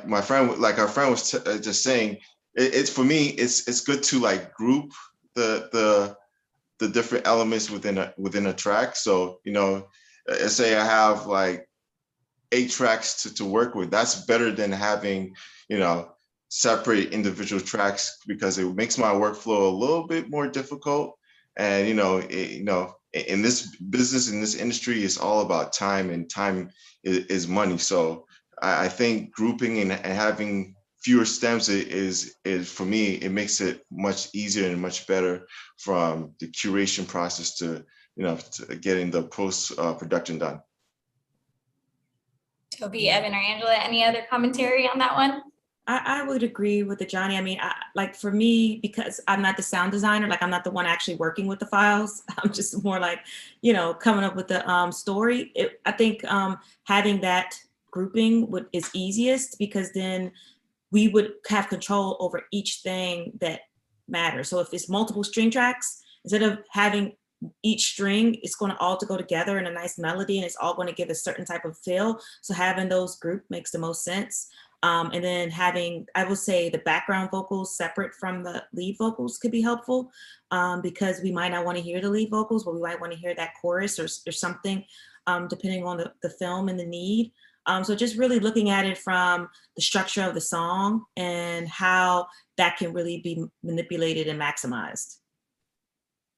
my friend, like our friend was just saying, it's for me, it's good to like group the different elements within a track. So, you know, say I have like 8 tracks to work with. That's better than having, you know, separate individual tracks, because it makes my workflow a little bit more difficult. And you know, in this business, in this industry, it's all about time, and time is money. So I think grouping and having fewer stems is for me, it makes it much easier and much better from the curation process to, you know, to getting the post production done. Toby, Evan, or Angela, any other commentary on that one? I would agree with Ajani. I mean, like for me, because I'm not the sound designer, like I'm not the one actually working with the files. I'm just more like, you know, coming up with the story. I think having that grouping is easiest, because then we would have control over each thing that matters. So if it's multiple string tracks, instead of having each string, it's going to all to go together in a nice melody, and it's all going to give a certain type of feel. So having those grouped makes the most sense. And then having, I would say, the background vocals separate from the lead vocals could be helpful, because we might not want to hear the lead vocals, but we might want to hear that chorus or something, depending on the film and the need. So just really looking at it from the structure of the song and how that can really be manipulated and maximized.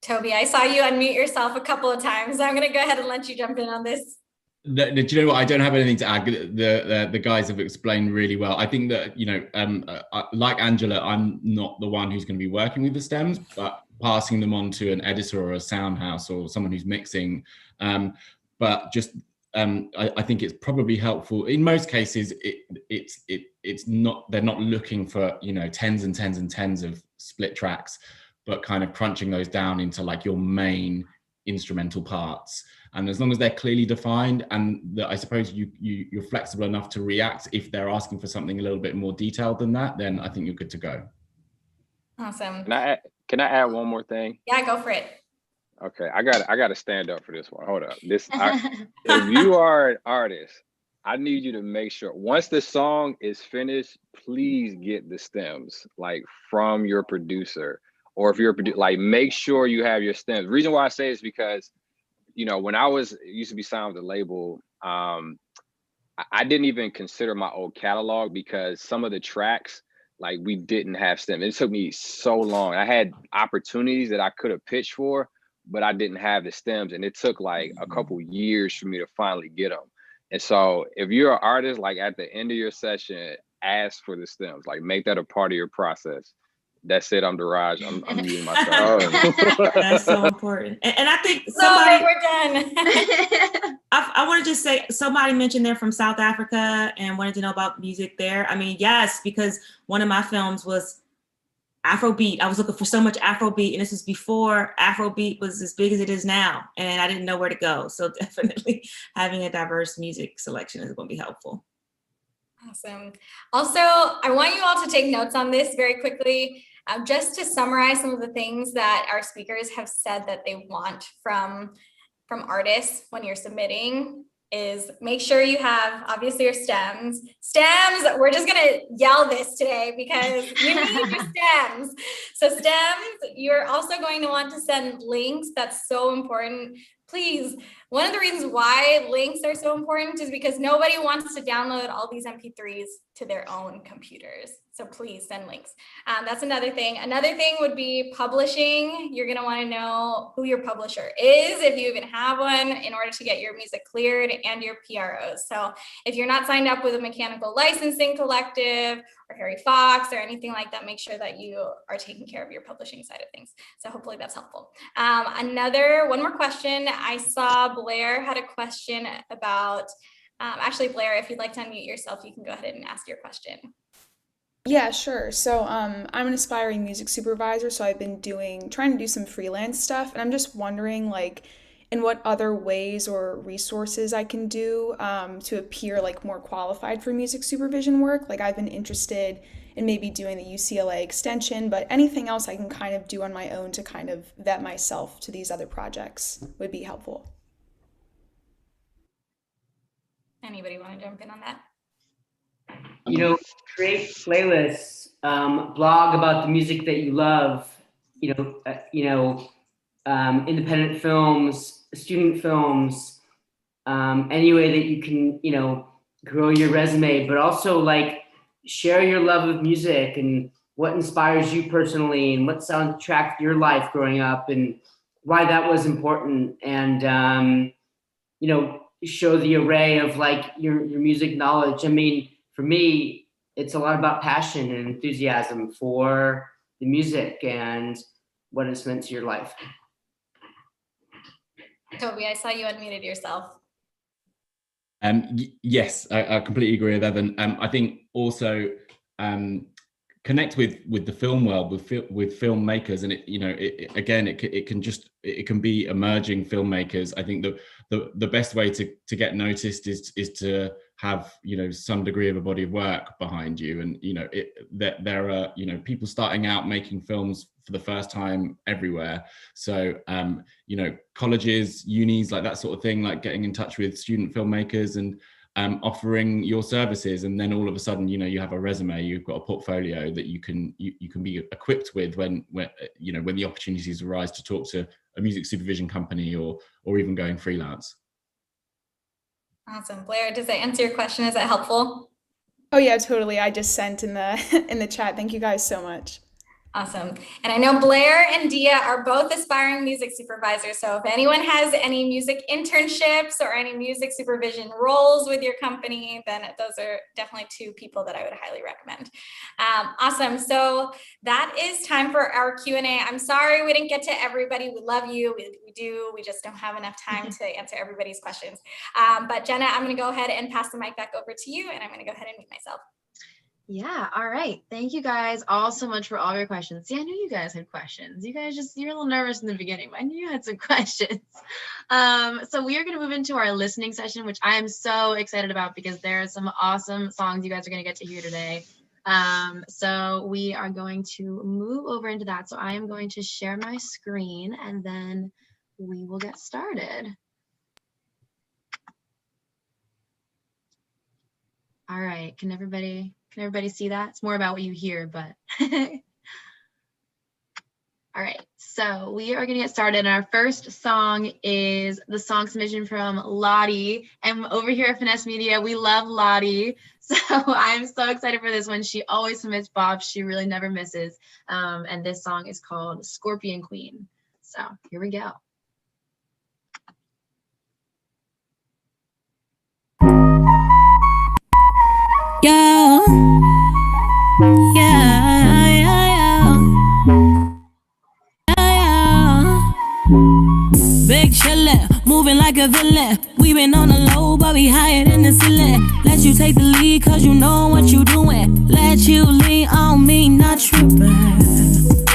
Toby, I saw you unmute yourself a couple of times, so I'm going to go ahead and let you jump in on this. Do you know what? I don't have anything to add. The guys have explained really well. I think that, you know, like Angela, I'm not the one who's going to be working with the stems, but passing them on to an editor or a sound house or someone who's mixing. But just I think it's probably helpful. In most cases, it's not, they're not looking for, you know, tens and tens and tens of split tracks, but kind of crunching those down into like your main instrumental parts. And as long as they're clearly defined, and that I suppose you're flexible enough to react if they're asking for something a little bit more detailed than that, then I think you're good to go. Awesome. Can I add one more thing? Yeah, go for it. Okay, I got to stand up for this one. Hold up. If you are an artist, I need you to make sure once the song is finished, please get the stems like from your producer, or if you're like, make sure you have your stems. The reason why I say is because, you know, when I used to be signed with the label, I didn't even consider my old catalog, because some of the tracks, like, we didn't have stems. It took me so long. I had opportunities that I could have pitched for, but I didn't have the stems, and it took like a couple years for me to finally get them. And so if you're an artist, like at the end of your session, ask for the stems, like make that a part of your process. That's it. I'm Daraj. I'm muting myself. That's so important. And I think somebody, we're done. I want to just say, somebody mentioned they're from South Africa and wanted to know about music there. I mean, yes, because one of my films was Afrobeat. I was looking for so much Afrobeat, and this was before Afrobeat was as big as it is now, and I didn't know where to go. So definitely having a diverse music selection is going to be helpful. Awesome. Also, I want you all to take notes on this very quickly. Just to summarize some of the things that our speakers have said that they want from artists when you're submitting is make sure you have obviously your stems. Stems, we're just gonna yell this today because you need your stems. So stems, you're also going to want to send links. That's so important. Please, one of the reasons why links are so important is because nobody wants to download all these MP3s to their own computers. So please send links. That's another thing. Another thing would be publishing. You're gonna wanna know who your publisher is, if you even have one, in order to get your music cleared, and your PROs. So if you're not signed up with a Mechanical Licensing Collective or Harry Fox or anything like that, make sure that you are taking care of your publishing side of things. So hopefully that's helpful. One more question. I saw Blair had a question about, actually Blair, if you'd like to unmute yourself, you can go ahead and ask your question. Yeah, sure. So I'm an aspiring music supervisor, so I've been trying to do some freelance stuff, and I'm just wondering, like, in what other ways or resources I can do to appear like more qualified for music supervision work. Like, I've been interested in maybe doing the UCLA extension, but anything else I can kind of do on my own to kind of vet myself to these other projects would be helpful. Anybody want to jump in on that? You know, create playlists, blog about the music that you love, independent films, student films, any way that you can, grow your resume, but also like share your love of music and what inspires you personally and what soundtracked your life growing up and why that was important. And, show the array of like your music knowledge. I mean, for me, it's a lot about passion and enthusiasm for the music and what it's meant to your life. Toby, I saw you unmuted yourself. Yes, I completely agree with Evan. I think also connect with the film world, with filmmakers, and it can be emerging filmmakers. I think the best way to get noticed is to have some degree of a body of work behind you, and there are people starting out making films for the first time everywhere. So colleges, unis, like that sort of thing, like getting in touch with student filmmakers and offering your services, and then all of a sudden you have a resume, you've got a portfolio that you can be equipped with when the opportunities arise to talk to a music supervision company or even going freelance. Awesome. Blair, does that answer your question? Is that helpful? Oh yeah, totally. I just sent in the chat. Thank you guys so much. Awesome. And I know Blair and Dia are both aspiring music supervisors. So if anyone has any music internships or any music supervision roles with your company, then those are definitely two people that I would highly recommend. Awesome. So that is time for our Q&A. I'm sorry we didn't get to everybody. We love you. We do. We just don't have enough time to answer everybody's questions. But Jenna, I'm going to go ahead and pass the mic back over to you, and I'm going to go ahead and mute myself. Yeah, all right. Thank you guys all so much for all your questions. See, I knew you guys had questions. You guys you're a little nervous in the beginning, but I knew you had some questions. So we are going to move into our listening session, which I am so excited about because there are some awesome songs you guys are going to get to hear today. So we are going to move over into that. So I am going to share my screen and then we will get started. All right, can everybody see that? It's more about what you hear, but all right, so we are gonna get started. And our first song is the song submission from Lottie. And over here at Finesse Media, we love Lottie. So I'm so excited for this one. She always submits bops. She really never misses. And this song is called Scorpion Queen. So here we go. Yeah, yeah, yeah, yeah. Big chillin', moving like a villain. We been on the low, but we higher than the ceiling. Let you take the lead, cause you know what you doing. Let you lean on me, not trippin'.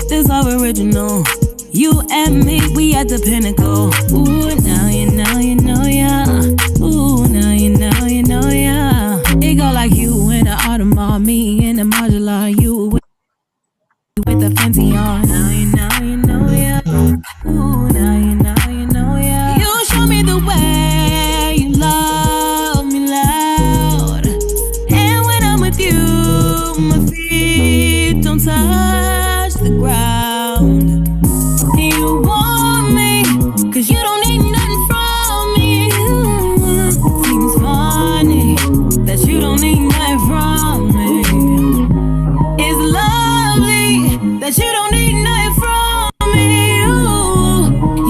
This all original. You and me, we at the pinnacle. Ooh, now you know, yeah. Ooh, now you know, yeah. It go like you in the Audemars, me in the modular. You with the fancy on. Now you know, yeah. Ooh, now you know, yeah. You show me the way, you love me loud. And when I'm with you, my feet don't touch the ground. You want me, cause you don't need nothing from me. Seems funny that you don't need nothing from me. It's lovely that you don't need nothing from me.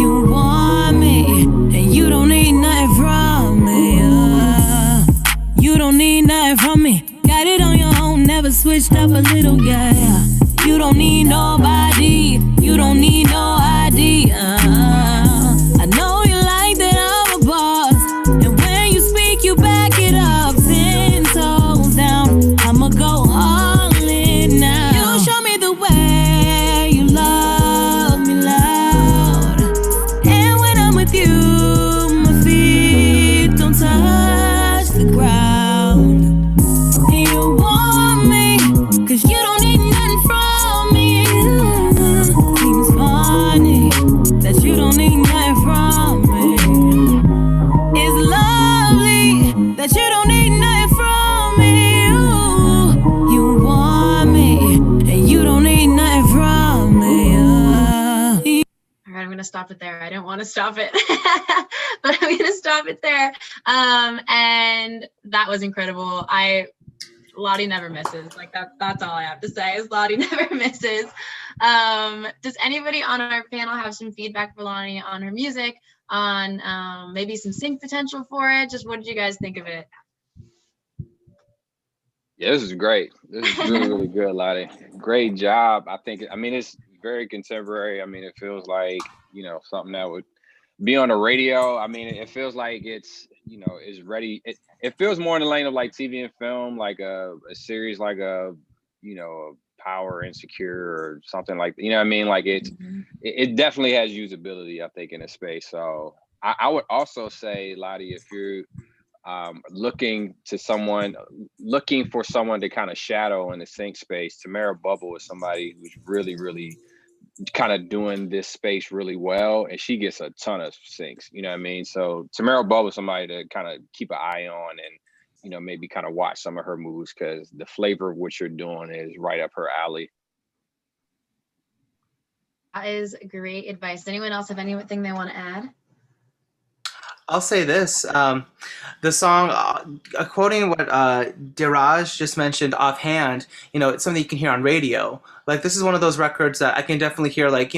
You want me, and you don't need nothing from me. You don't need nothing from me. Got it on your own, never switched up a little, yeah. You don't need nobody, you don't need no ID. I know you like that I'm a boss, and when you speak, you back it up. 10 toes down, I'ma go all in now. You show me the way, you love me loud. And when I'm with you, my feet don't touch the ground. You want me, cause you don't need nothing from me. Seems funny that you don't need nothing from me. It's lovely that you don't need nothing from me. You want me, and you don't need nothing from me. All right, I'm gonna stop it there. I didn't want to stop it, but I'm gonna stop it there. And that was incredible. Lottie never misses. Like that's all I have to say is Lottie never misses. Does anybody on our panel have some feedback for Lottie on her music, on maybe some sync potential for it? Just what did you guys think of it? Yeah, this is great. This is really, really good, Lottie. Great job. I mean, it's very contemporary. I mean, it feels like, something that would be on the radio. I mean, it feels like it's, is ready. It feels more in the lane of like TV and film, like a series, like a Power, Insecure, or something like that. You know what I mean? Like it definitely has usability, I think, in a space. So I would also say, Lottie, if you're looking for someone to kind of shadow in the sync space, Tamara Bubble is somebody who's really, really kind of doing this space really well, and she gets a ton of syncs, you know what I mean? So Tamara Bubble is somebody to kind of keep an eye on, and maybe kind of watch some of her moves, because the flavor of what you're doing is right up her alley. That is great advice. Does anyone else have anything they want to add? I'll say this, the song, quoting what Diraj just mentioned offhand, it's something you can hear on radio. Like, this is one of those records that I can definitely hear, like,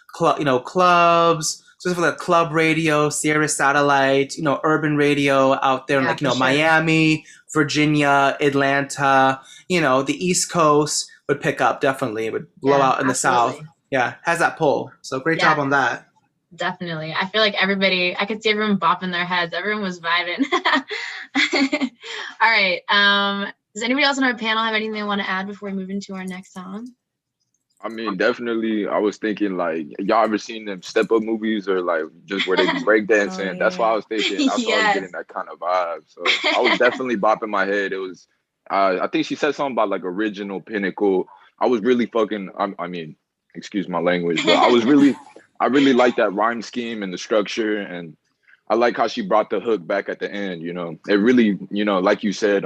clubs, specifically like club radio, Sirius Satellite, urban radio out there, like, sure. Miami, Virginia, Atlanta, the East Coast would pick up, definitely. It would blow out in the South. Yeah, has that pull. So great job on that. Definitely. I feel like I could see everyone bopping their heads. Everyone was vibing. All right. Does anybody else on our panel have anything they want to add before we move into our next song? I mean, definitely, I was thinking, like, y'all ever seen them Step Up movies, or like just where they do breakdancing? Oh, That's why I was thinking. That's why I was getting that kind of vibe. So I was definitely bopping my head. It was, I think she said something about like original pinnacle. I was really fucking, I mean, excuse my language, but I really like that rhyme scheme and the structure, and I like how she brought the hook back at the end. It really, like you said,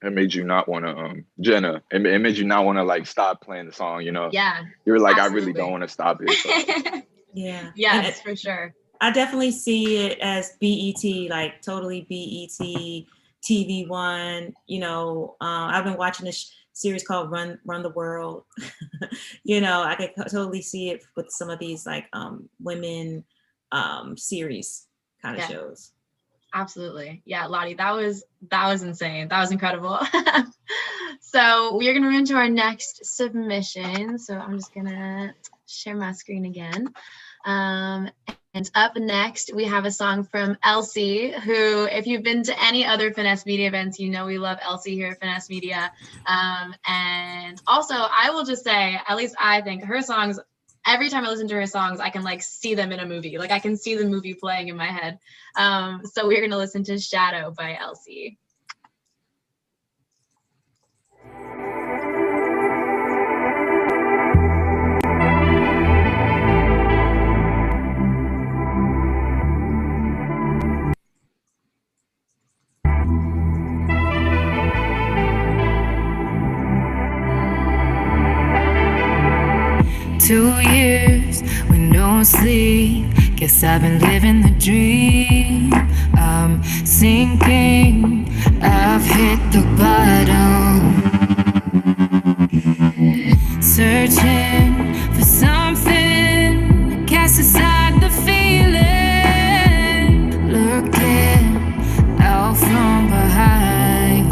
it made you not want to, Jenna, it made you not want to like stop playing the song. Yeah, you were like, absolutely. I really don't want to stop it. So. Yeah. Yes, for sure. I definitely see it as BET, like totally BET, TV One. I've been watching this series called Run the World. I could totally see it with some of these like women series kind of shows. Absolutely. Yeah, Lottie, that was insane. That was incredible. So we are going to move into our next submission. So I'm just going to share my screen again. And up next, we have a song from Elsie, who, if you've been to any other Finesse Media events, you know we love Elsie here at Finesse Media. And also, I will just say, at least I think her songs, every time I listen to her songs, I can like see them in a movie. Like I can see the movie playing in my head. So we're going to listen to Shadow by Elsie. 2 years with no sleep. Guess I've been living the dream. I'm sinking, I've hit the bottom. Searching for something, cast aside the feeling. Looking out from behind.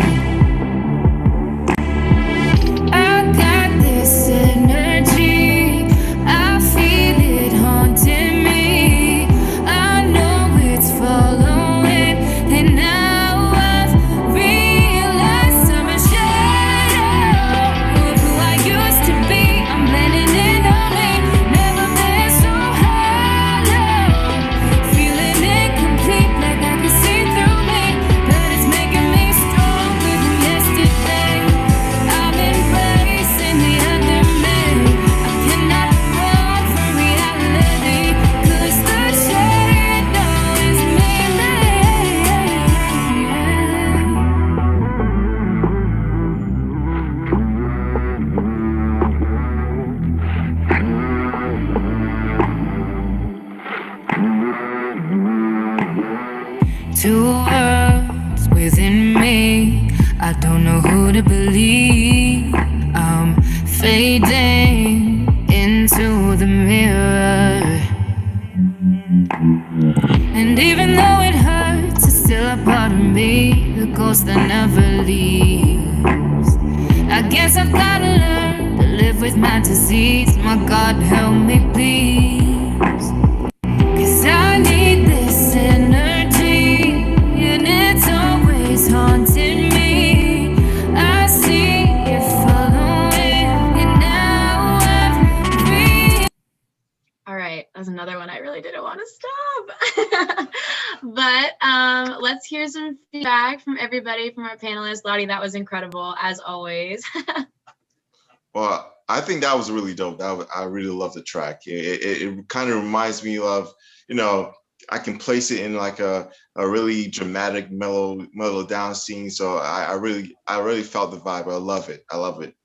I got this energy, I feel it haunting me. I know it's following, and now I've realized I'm a shadow of who I used to be. I'm blending in on me, never been so hollow. Feeling incomplete, like I can see through me, but it's making me stronger than yesterday. I'm embracing the other me. I cannot run from reality, 'cause the shadow is me. Two worlds within me, I don't know who to believe. I'm fading into the mirror, and even though it hurts, it's still a part of me, the ghost that never leaves. I guess I've gotta learn to live with my disease. My God, help me please, 'cause I need this energy, and it's always haunting me. I see it following, and now I've realized. All right, that's another one I really didn't want to stop. But let's hear some feedback from everybody, from our panelists. Lottie, that was incredible, as always. Well, I think that was really dope. I really love the track. It kind of reminds me of, I can place it in like a really dramatic, mellow down scene. So I really felt the vibe. I love it. I love it.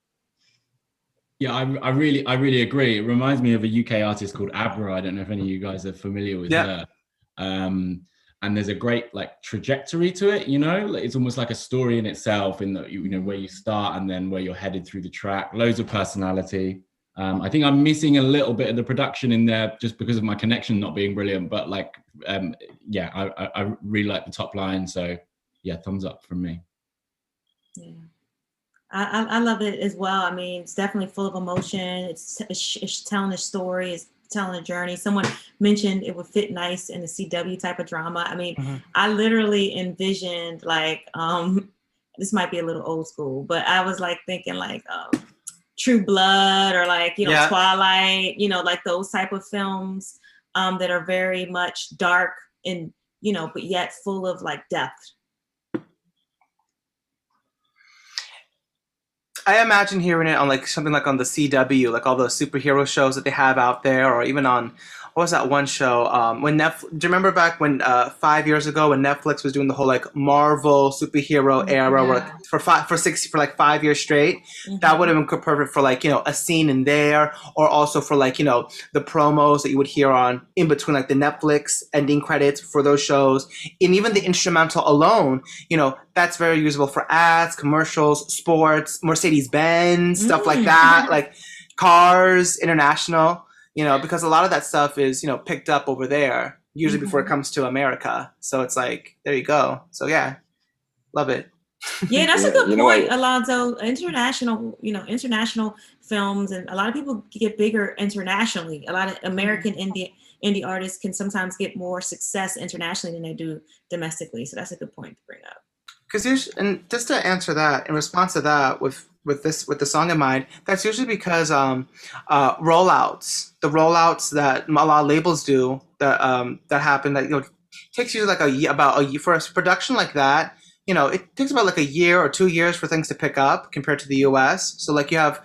Yeah, I really agree. It reminds me of a UK artist called Abra. I don't know if any of you guys are familiar with her. And there's a great like trajectory to it, like, it's almost like a story in itself, in that where you start and then where you're headed through the track. Loads of personality. I think I'm missing a little bit of the production in there just because of my connection not being brilliant. But like, I really like the top line. So yeah, thumbs up from me. Yeah. I love it as well. I mean, it's definitely full of emotion. It's telling a story. It's telling a journey. Someone mentioned it would fit nice in the CW type of drama. I mean, I literally envisioned like, this might be a little old school, but I was like thinking like True Blood or like, Twilight, like those type of films that are very much dark and, but yet full of like depth. I imagine hearing it on like something like on the CW, like all the superhero shows that they have out there, or even on, what was that one show? When do you remember back when 5 years ago when Netflix was doing the whole like Marvel superhero era, where for 5 years straight? That would have been perfect for like a scene in there, or also for like the promos that you would hear on in between like the Netflix ending credits for those shows, and even the instrumental alone. That's very usable for ads, commercials, sports, Mercedes-Benz, stuff like that, like Cars International. Because a lot of that stuff is, picked up over there. usually before it comes to America. So it's like, there you go. So yeah, love it. Yeah, that's a good You know point, what? Alonzo. International films, and a lot of people get bigger internationally. A lot of American indie artists can sometimes get more success internationally than they do domestically. So that's a good point to bring up. Because and just to answer that, in response to that, with the song in mind, that's usually because rollouts, the rollouts that a lot of labels do that happen, that takes usually like about a year for a production like that. It takes about like a year or 2 years for things to pick up compared to the US. So like you have,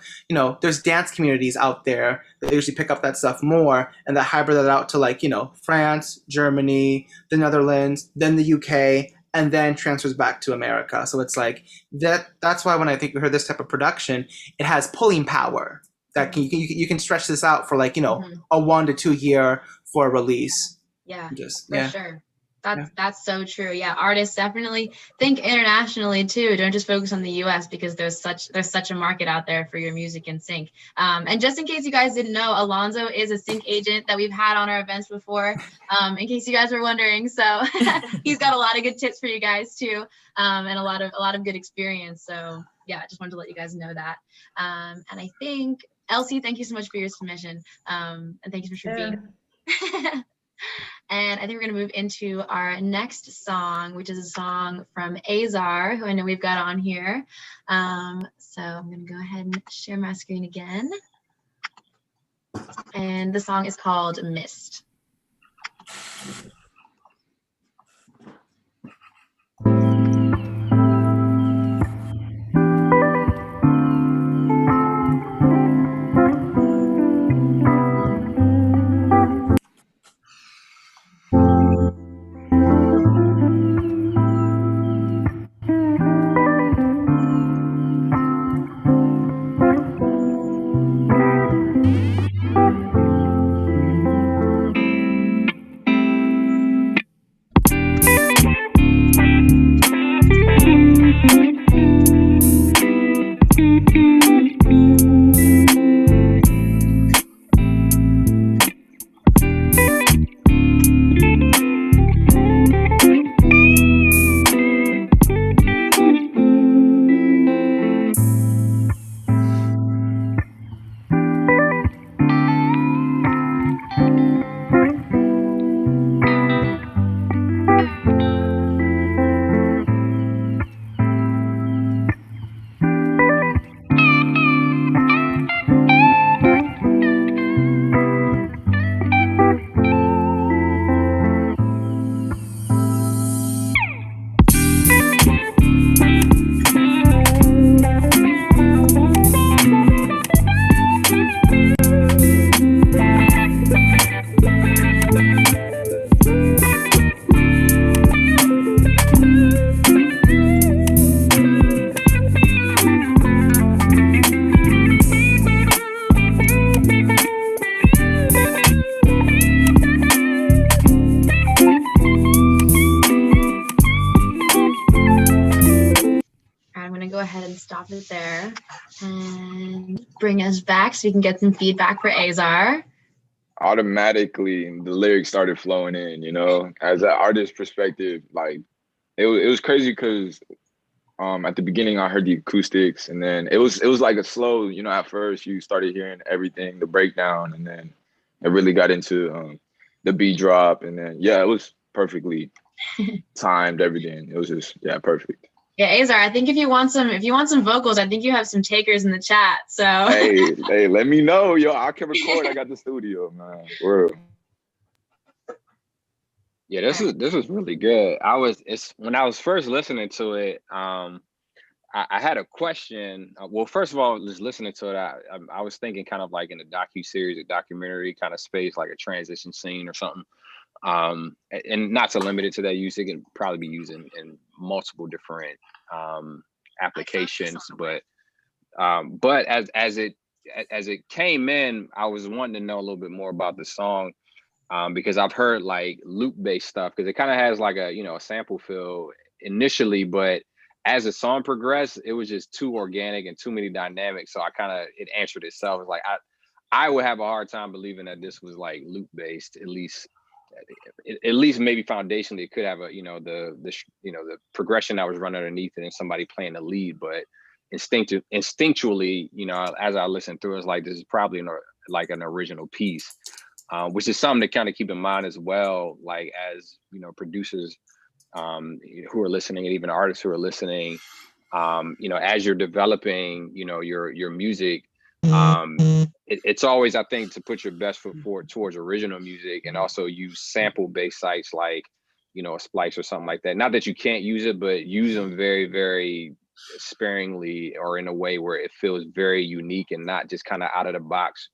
there's dance communities out there that usually pick up that stuff more and that hybrid that out to like, France, Germany, the Netherlands, then the UK, and then transfers back to America. So it's like that's why when I think we heard this type of production, it has pulling power that you can stretch this out for like, a 1 to 2 year for a release. Yeah, for sure. That's so true. Yeah, artists definitely think internationally too. Don't just focus on the US, because there's such a market out there for your music in sync. And just in case you guys didn't know, Alonzo is a sync agent that we've had on our events before. In case you guys were wondering, so he's got a lot of good tips for you guys too, and a lot of good experience. So yeah, I just wanted to let you guys know that. And I think Elsie, thank you so much for your submission, and thank you so much for being. And I think we're going to move into our next song, which is a song from Azar, who I know we've got on here. So I'm going to go ahead and share my screen again. And the song is called Mist. Stop it there and bring us back so we can get some feedback for Azar. Automatically, the lyrics started flowing in, as an artist perspective. Like it was crazy because at the beginning I heard the acoustics, and then it was like a slow, at first you started hearing everything, the breakdown, and then it really got into the beat drop, and then it was perfectly timed, everything. It was just perfect. Yeah, Azar, I think if you want some vocals, I think you have some takers in the chat. So hey, let me know, yo. I can record. I got the studio, man. Word. Yeah, this was really good. When I was first listening to it, I had a question. Well, first of all, just listening to it, I was thinking kind of like in a docuseries, a documentary kind of space, like a transition scene or something. And not to limit it to that use, it can probably be used in multiple different applications. But as it came in, I was wanting to know a little bit more about the song, because I've heard like loop-based stuff, because it kind of has like a a sample feel initially, but as the song progressed, it was just too organic and too many dynamics. So it answered itself. It's like I would have a hard time believing that this was like loop-based, at least at least maybe foundationally, it could have a, the progression that was run underneath it and somebody playing the lead, but instinctually, as I listen through, it's like, this is probably an original piece, which is something to kind of keep in mind as well, like as, producers who are listening, and even artists who are listening, as you're developing, your music, it's always, I think, to put your best foot forward towards original music, and also use sample-based sites like, a Splice or something like that. Not that you can't use it, but use them very, very sparingly, or in a way where it feels very unique and not just kind of out of the box.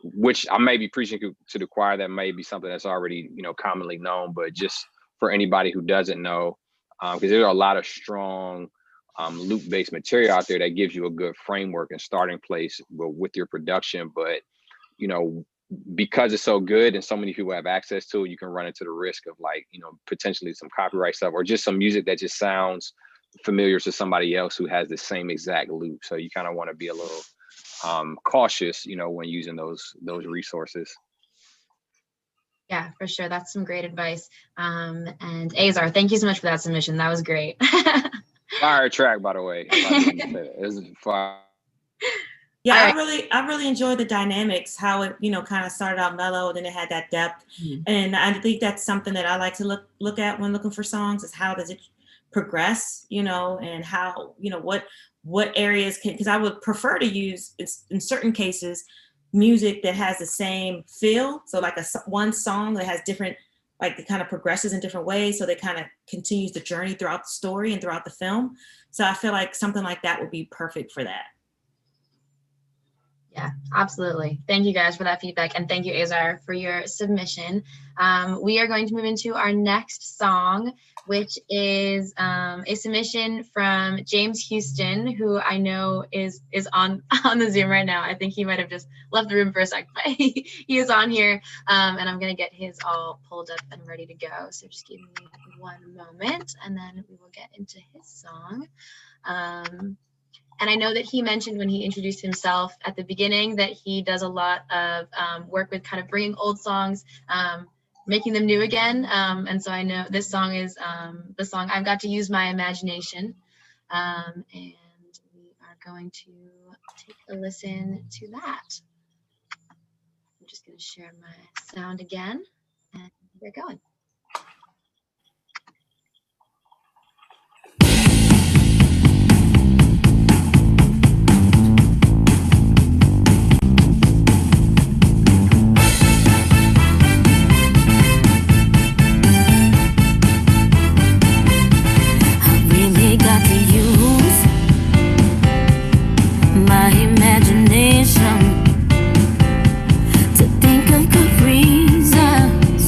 Which I may be preaching to the choir, that may be something that's already, commonly known, but just for anybody who doesn't know, because there are a lot of strong loop-based material out there that gives you a good framework and starting place with your production. But, because it's so good and so many people have access to it, you can run into the risk of potentially some copyright stuff, or just some music that just sounds familiar to somebody else who has the same exact loop. So you kind of want to be a little cautious, when using those resources. Yeah, for sure. That's some great advice. And Azar, thank you so much for that submission. That was great. Fire track, by the way. It's fire. Yeah, right. I really enjoyed the dynamics, how it, kind of started out mellow, then it had that depth. And I think that's something that I like to look at when looking for songs, is how does it progress, and how, what areas because I would prefer to use, in certain cases, music that has the same feel. So like one song that has different, like it kind of progresses in different ways. So they kind of continues the journey throughout the story and throughout the film. So I feel like something like that would be perfect for that. Yeah, absolutely. Thank you guys for that feedback. And thank you, Azar, for your submission. We are going to move into our next song, which is a submission from James Houston, who I know is on the Zoom right now. I think he might have just left the room for a sec, but he is on here. And I'm going to get his all pulled up and ready to go. So just give me one moment, and then we will get into his song. And I know that he mentioned when he introduced himself at the beginning that he does a lot of work with kind of bringing old songs, making them new again. And so I know this song is the song I've Got to Use My Imagination. And we are going to take a listen to that. I'm just going to share my sound again, and we're going. To think of good reasons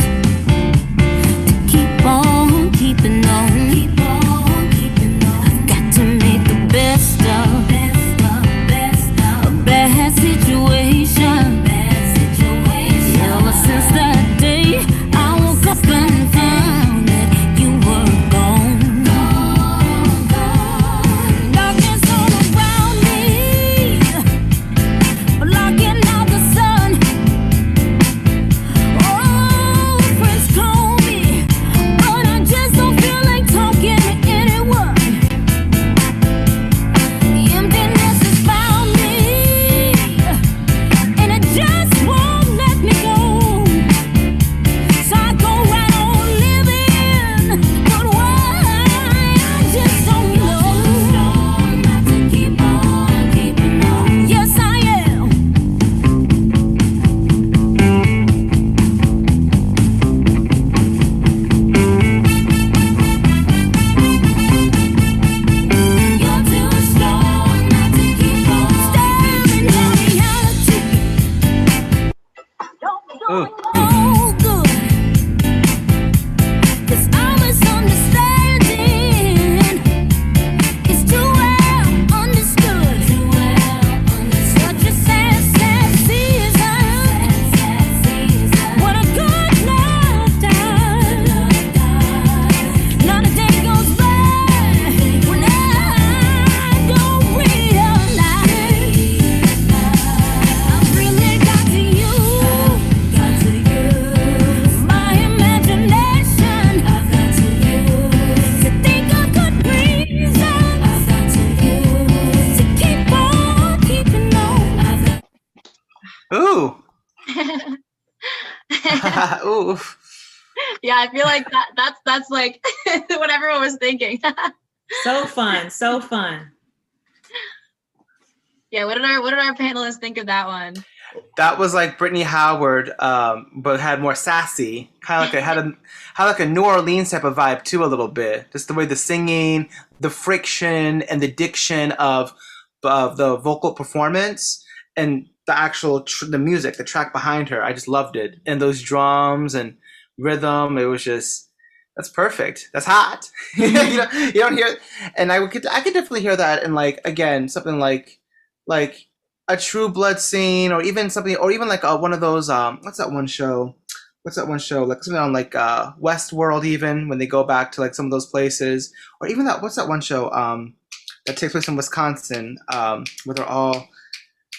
Ooh. Yeah, I feel like that's like what everyone was thinking. So fun, so fun. Yeah, what did our panelists think of that one? That was like Brittany Howard, but had more sassy. Kind of like had like a New Orleans type of vibe too, a little bit. Just the way the singing, the friction, and the diction of the vocal performance and the actual the music, the track behind her. I just loved it, and those drums and rhythm. It was just that's perfect. That's hot. You don't hear, and I could definitely hear that in like again something like a True Blood scene, or even something, or even like one of those what's that one show like something on like Westworld, even when they go back to like some of those places, or even what's that one show that takes place in Wisconsin where they're all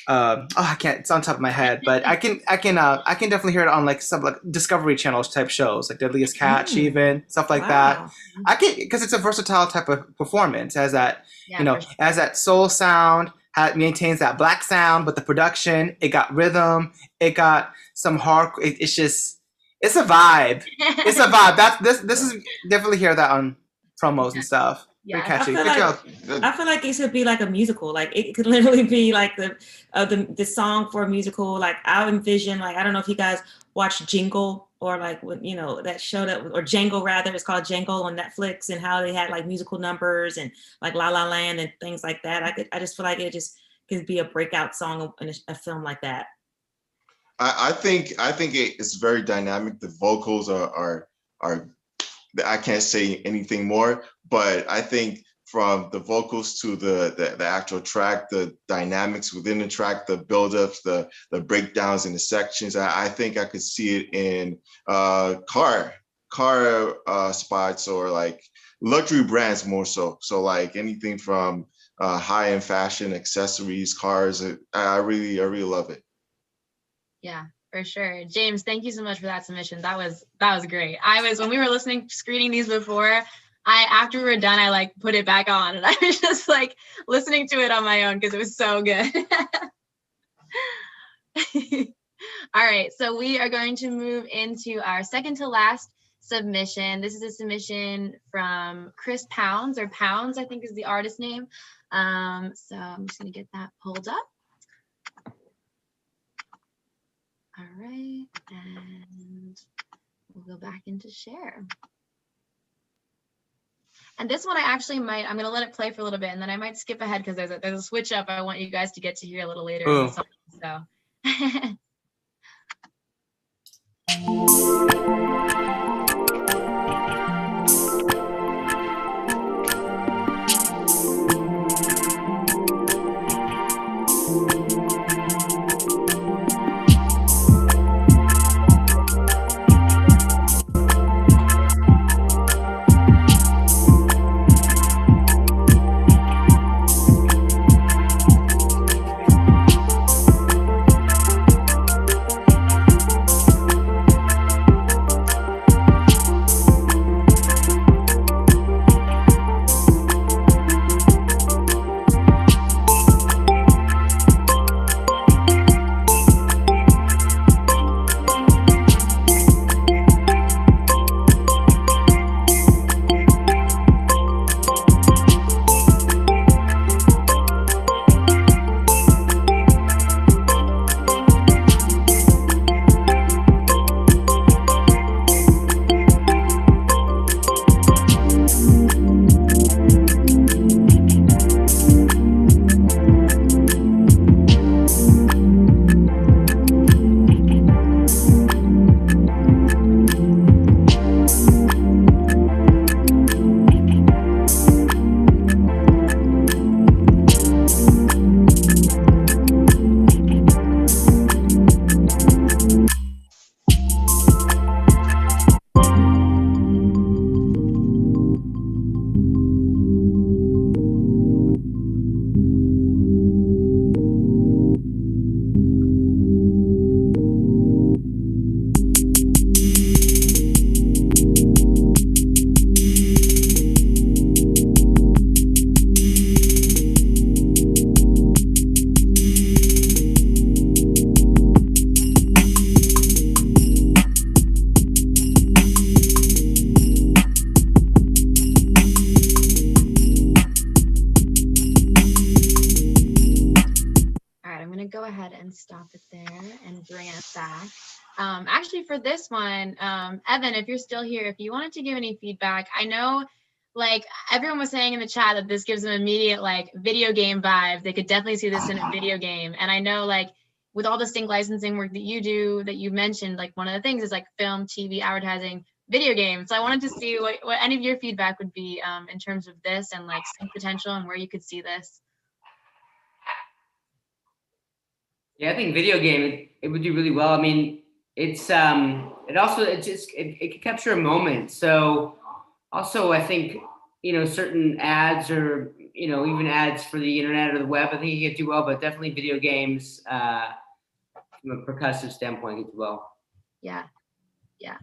I can't, it's on top of my head, but I can definitely hear it on like some like Discovery Channel type shows like Deadliest Catch, even stuff like that. I can, because it's a versatile type of performance. It has that it has that soul sound, maintains that black sound, but the production, it got rhythm, it got some hard. It's a vibe. It's a vibe. This is definitely hear that on promos and stuff. Yeah, catchy. I feel like it should be like a musical. Like it could literally be like the song for a musical. Like I envision, like I don't know if you guys watch Jingle, or like that show or Django rather. It's called Django on Netflix, and how they had like musical numbers and like La La Land and things like that. I just feel like it just could be a breakout song in a film like that. I think it's very dynamic. The vocals are I can't say anything more, but I think from the vocals to the actual track, the dynamics within the track, the buildups, the breakdowns and the sections, I think I could see it in car spots, or like luxury brands more so. So like anything from high-end fashion, accessories, cars. I really love it. Yeah. For sure. James, thank you so much for that submission. That was great. When we were screening these before, after we were done, I like put it back on, and I was just like listening to it on my own because it was so good. All right, so we are going to move into our second to last submission. This is a submission from Chris Pounds, or Pounds, I think is the artist name. So I'm just gonna get that pulled up. All right, and we'll go back into share. And this one I'm going to let it play for a little bit, and then I might skip ahead because there's a switch up I want you guys to get to hear a little later in the song, so. go ahead and stop it there and bring us back. Actually, for this one, Evan, if you're still here, if you wanted to give any feedback, I know like everyone was saying in the chat that this gives them immediate like video game vibes. They could definitely see this in a video game. And I know like with all the sync licensing work that you do, that you mentioned, like one of the things is like film, TV, advertising, video games. So I wanted to see what any of your feedback would be in terms of this and like sync potential and where you could see this. Yeah, I think video game, it would do really well. I mean, it's it can capture a moment. So also I think, you know, certain ads or, you know, even ads for the internet or the web, I think you could do well, but definitely video games from a percussive standpoint could do well. Yeah,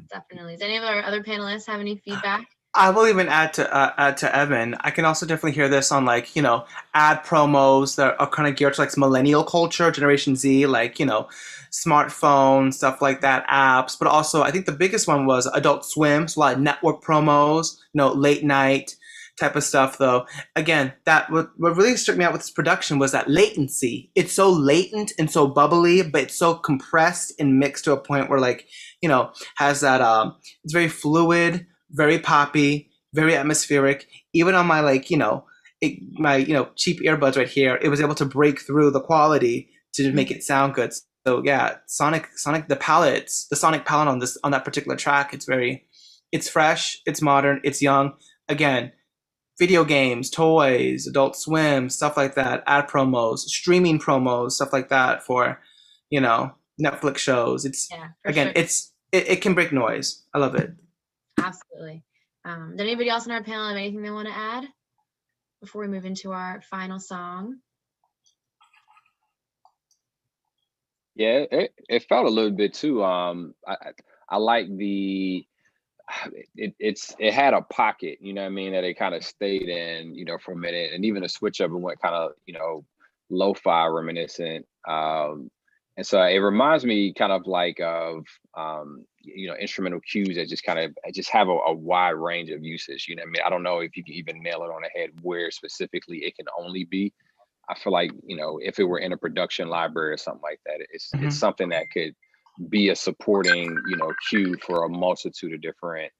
definitely. Does any of our other panelists have any feedback? I will even add to Evan. I can also definitely hear this on like, you know, ad promos that are kind of geared to like millennial culture, Generation Z, like, you know, smartphones, stuff like that, apps. But also I think the biggest one was Adult Swim, so a lot of network promos, you know, late night type of stuff though. Again, that what really struck me out with this production was that latency. It's so latent and so bubbly, but it's so compressed and mixed to a point where like, you know, has that it's very fluid, very poppy, very atmospheric. Even on my like, you know, my, you know, cheap earbuds right here, it was able to break through the quality to make it sound good. So yeah, Sonic, the sonic palette on that particular track, it's fresh, it's modern, it's young. Again, video games, toys, Adult Swim, stuff like that, ad promos, streaming promos, stuff like that for, you know, Netflix shows. It's again, sure. It can break noise. I love it. Absolutely. Does anybody else in our panel have anything they want to add before we move into our final song? Yeah, it felt a little bit too. I like it had a pocket, you know what I mean, that it kind of stayed in, you know, for a minute, and even a switch up and went kind of, you know, lo-fi reminiscent. And so it reminds me kind of like of, you know, instrumental cues that just kind of have a wide range of usage. You know what I mean? I don't know if you can even nail it on the head where specifically it can only be. I feel like, you know, if it were in a production library or something like that, it's something that could be a supporting, you know, cue for a multitude of different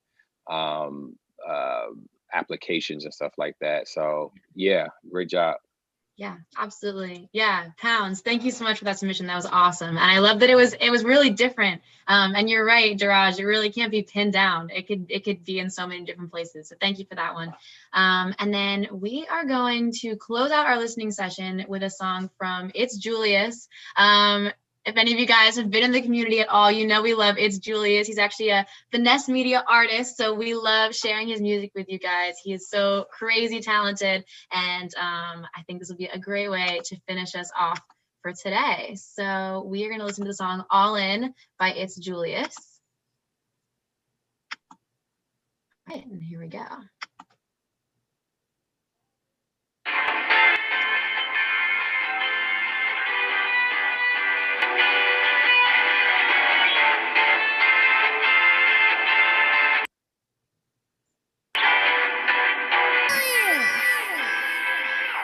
applications and stuff like that. So yeah, great job. Yeah, absolutely. Yeah, Pounds, thank you so much for that submission. That was awesome. And I love that it was really different. And you're right, Diraj, it really can't be pinned down. It could be in so many different places. So thank you for that one. And then we are going to close out our listening session with a song from It's Julius. If any of you guys have been in the community at all, you know we love It's Julius. He's actually a Finesse Media artist, so we love sharing his music with you guys. He is so crazy talented, and I think this will be a great way to finish us off for today. So we are going to listen to the song All In by It's Julius. All right, and here we go.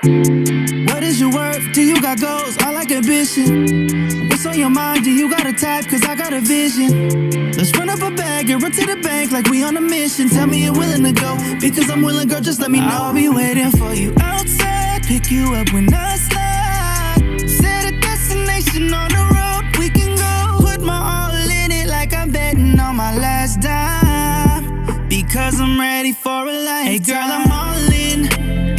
What is your worth? Do you got goals? I like ambition. What's on your mind? Do you got a type? Cause I got a vision. Let's run up a bag and run to the bank like we on a mission. Tell me you're willing to go, because I'm willing, girl, just let me know. I'll be waiting for you outside, pick you up when I slide. Set a destination on the road, we can go. Put my all in it like I'm betting on my last dime, because I'm ready for a lifetime. Hey girl, I'm all in.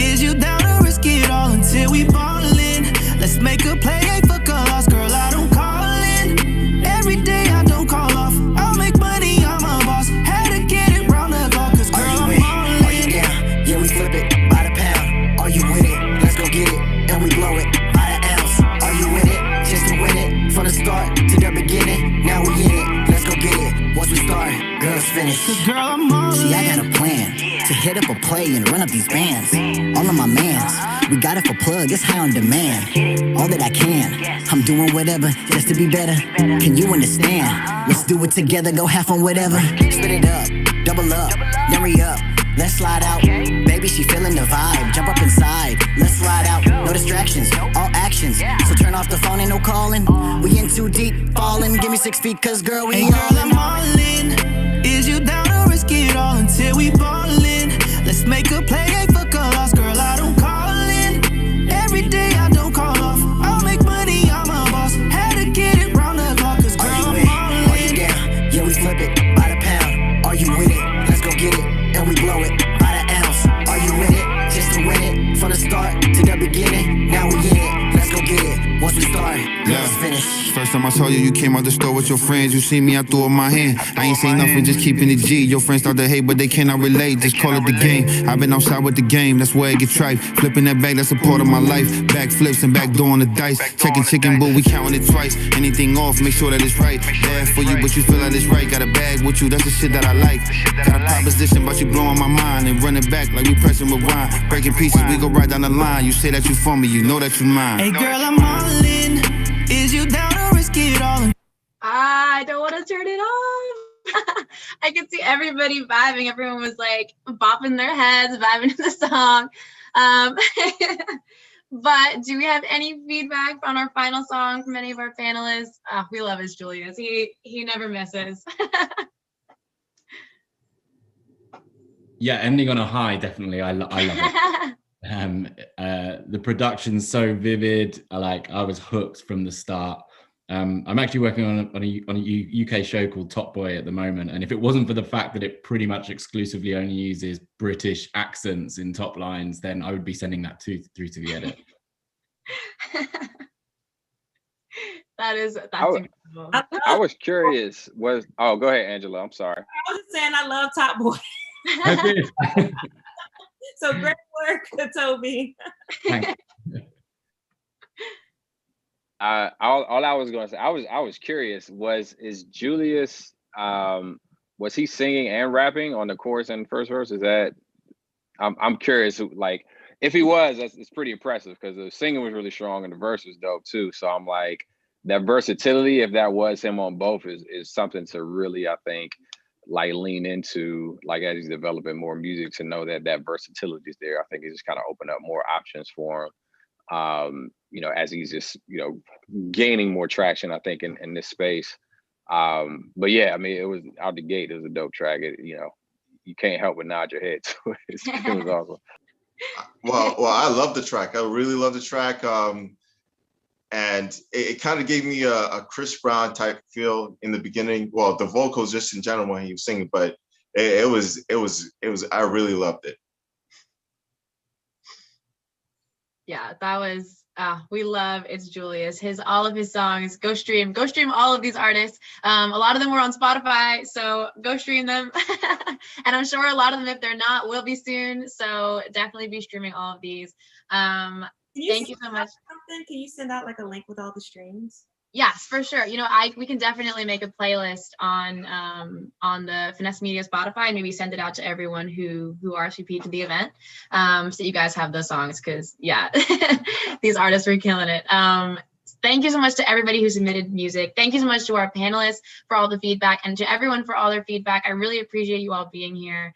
Is you down to risk it all until we ballin'? Let's make a play, ain't fuck a loss, girl, I don't call in. Every day I don't call off, I'll make money, I'm a boss. Had to get it round the clock, cause girl, I'm all in. Are you down? Yeah, we flip it by the pound. Are you with it? Let's go get it, and we blow it by the ounce. Are you with it? Just to win it, from the start to the beginning. Now we in it, let's go get it. Once we start, girl, it's finished. Cause girl, I'm all in. See, I got a plan to hit up a play and run up these bands. All of my mans, we got it for plug, it's high on demand. All that I can, I'm doing whatever just to be better. Can you understand? Let's do it together, go half on whatever. Split it up, double up, then re-up. Let's slide out, baby, she feeling the vibe. Jump up inside, let's slide out. No distractions, all action. patience. So turn off the phone, ain't no calling. We in too deep, falling. Give me 6 feet, cause girl, we Hey girl, I'm all in. Is you down to risk it all until we ballin'? Let's make a play, ain't fuck a loss, girl, I don't call in. Every day I don't call off. I'll make money, I'm a boss. Had to get it round the clock, cause girl, I'm all in. Are you down? Yeah, we flip it by the pound. Are you with it? Let's go get it, and we blow it by the ounce. Are you in it? Just to win it. From the start to the beginning, now we in it. Let's go get it. Once we start, let's finish. First time I saw you, you came out the store with your friends. You see me, I threw up my hand. I ain't saying nothing, just keeping it G. Your friends start to hate, but they cannot relate. Just call it the game. I've been outside with the game, that's where it get tripe. Flipping that bag, that's a part of my life. Back flips and back door on the dice. Checking chicken, but we counting it twice. Anything off, make sure that it's right. Bad for you, but you feel like it's right. Got a bag with you, that's the shit that I like. Got a proposition, but you blowing my mind. And running back like we pressing rewind. Breaking pieces, we go right down the line. You say that you for me, you know that you mine. Hey girl, I'm all in. Is you down to risk it all? I don't want to turn it off. I could see everybody vibing. Everyone was like bopping their heads, vibing to the song. But do we have any feedback on our final song from any of our panelists? Oh, we love It's Julius. He never misses. Yeah, ending on a high, definitely. I love it. The production's so vivid. I was hooked from the start. I'm actually working on a UK show called Top Boy at the moment, and if it wasn't for the fact that it pretty much exclusively only uses British accents in top lines, then I would be sending that through to the edit. That's incredible. I was curious. Go ahead, Angela. I'm sorry. I was just saying I love Top Boy. So great work, Toby. All I was going to say, I was curious. Is Julius? Was he singing and rapping on the chorus and first verse? Is that? I'm curious. Like, if he was, it's pretty impressive because the singing was really strong and the verse was dope too. So I'm like, that versatility, if that was him on both, is something to really, I think, like lean into, like as he's developing more music, to know that versatility is there. I think it just kind of opened up more options for him. As he's just, gaining more traction, I think, in this space. But yeah, I mean, it was out the gate. It was a dope track. You can't help but nod your head to it. It was awesome. Well, I love the track. I really love the track. And it kind of gave me a Chris Brown type feel in the beginning. Well, the vocals just in general when he was singing, but it was. I really loved it. Yeah, that was. We love It's Julius. All of his songs. Go stream all of these artists. A lot of them were on Spotify, so go stream them. And I'm sure a lot of them, if they're not, will be soon. So definitely be streaming all of these. Thank you so much. Can you send out like a link with all the streams? Yes, for sure. We can definitely make a playlist on the Finesse Media Spotify and maybe send it out to everyone who RSVP'd to the event, so you guys have those songs, because yeah, these artists were killing it. Thank you so much to everybody who submitted music. Thank you so much to our panelists for all the feedback, and to everyone for all their feedback. I really appreciate you all being here.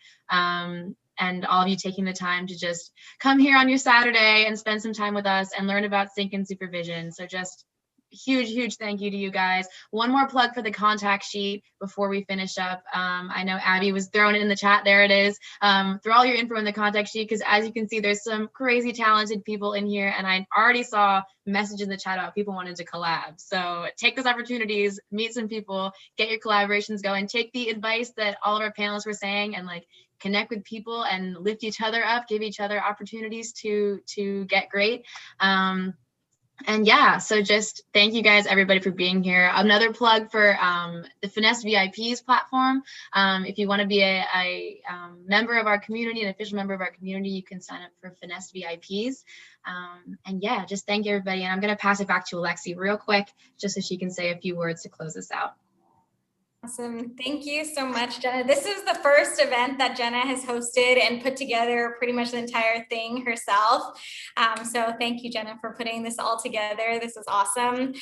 And all of you taking the time to just come here on your Saturday and spend some time with us and learn about sync and supervision. So just huge thank you to you guys. One more plug for the contact sheet before we finish up. I know Abby was throwing it in the chat. There it is. Throw all your info in the contact sheet, because as you can see, there's some crazy talented people in here, and I already saw messages in the chat about people wanting to collab. So take those opportunities, meet some people, get your collaborations going, take the advice that all of our panelists were saying, and connect with people and lift each other up, give each other opportunities to get great. And yeah, so just thank you guys, everybody, for being here. Another plug for the Finesse VIPs platform. If you want to be a member of our community, an official member of our community, you can sign up for Finesse VIPs. And yeah, just thank everybody. And I'm going to pass it back to Alexi real quick, just so she can say a few words to close this out. Awesome. Thank you so much, Jenna. This is the first event that Jenna has hosted and put together pretty much the entire thing herself. So thank you, Jenna, for putting this all together. This is awesome.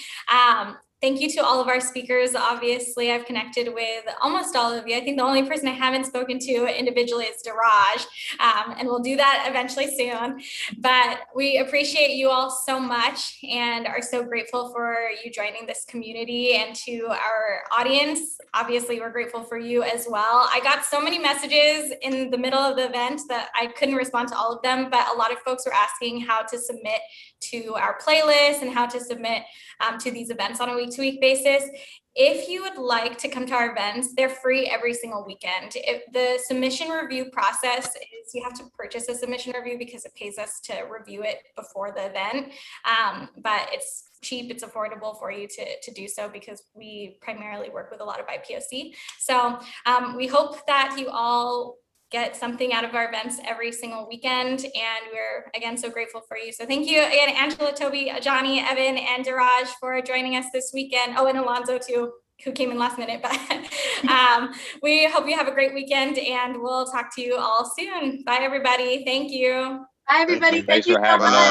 Thank you to all of our speakers. Obviously, I've connected with almost all of you. I think the only person I haven't spoken to individually is Diraj, and we'll do that eventually soon. But we appreciate you all so much and are so grateful for you joining this community. And to our audience, obviously, we're grateful for you as well. I got so many messages in the middle of the event that I couldn't respond to all of them, but a lot of folks were asking how to submit to our playlist and how to submit to these events on a week-to-week basis. If you would like to come to our events, they're free every single weekend. The submission review process is you have to purchase a submission review because it pays us to review it before the event, but it's cheap, it's affordable for you to do so because we primarily work with a lot of BIPOC. So we hope that you all get something out of our events every single weekend. And we're, again, so grateful for you. So thank you again, Angela, Toby, Johnny, Evan, and Diraj for joining us this weekend. Oh, and Alonzo too, who came in last minute. But we hope you have a great weekend and we'll talk to you all soon. Bye, everybody. Thank you. Bye, everybody. Thanks for having us.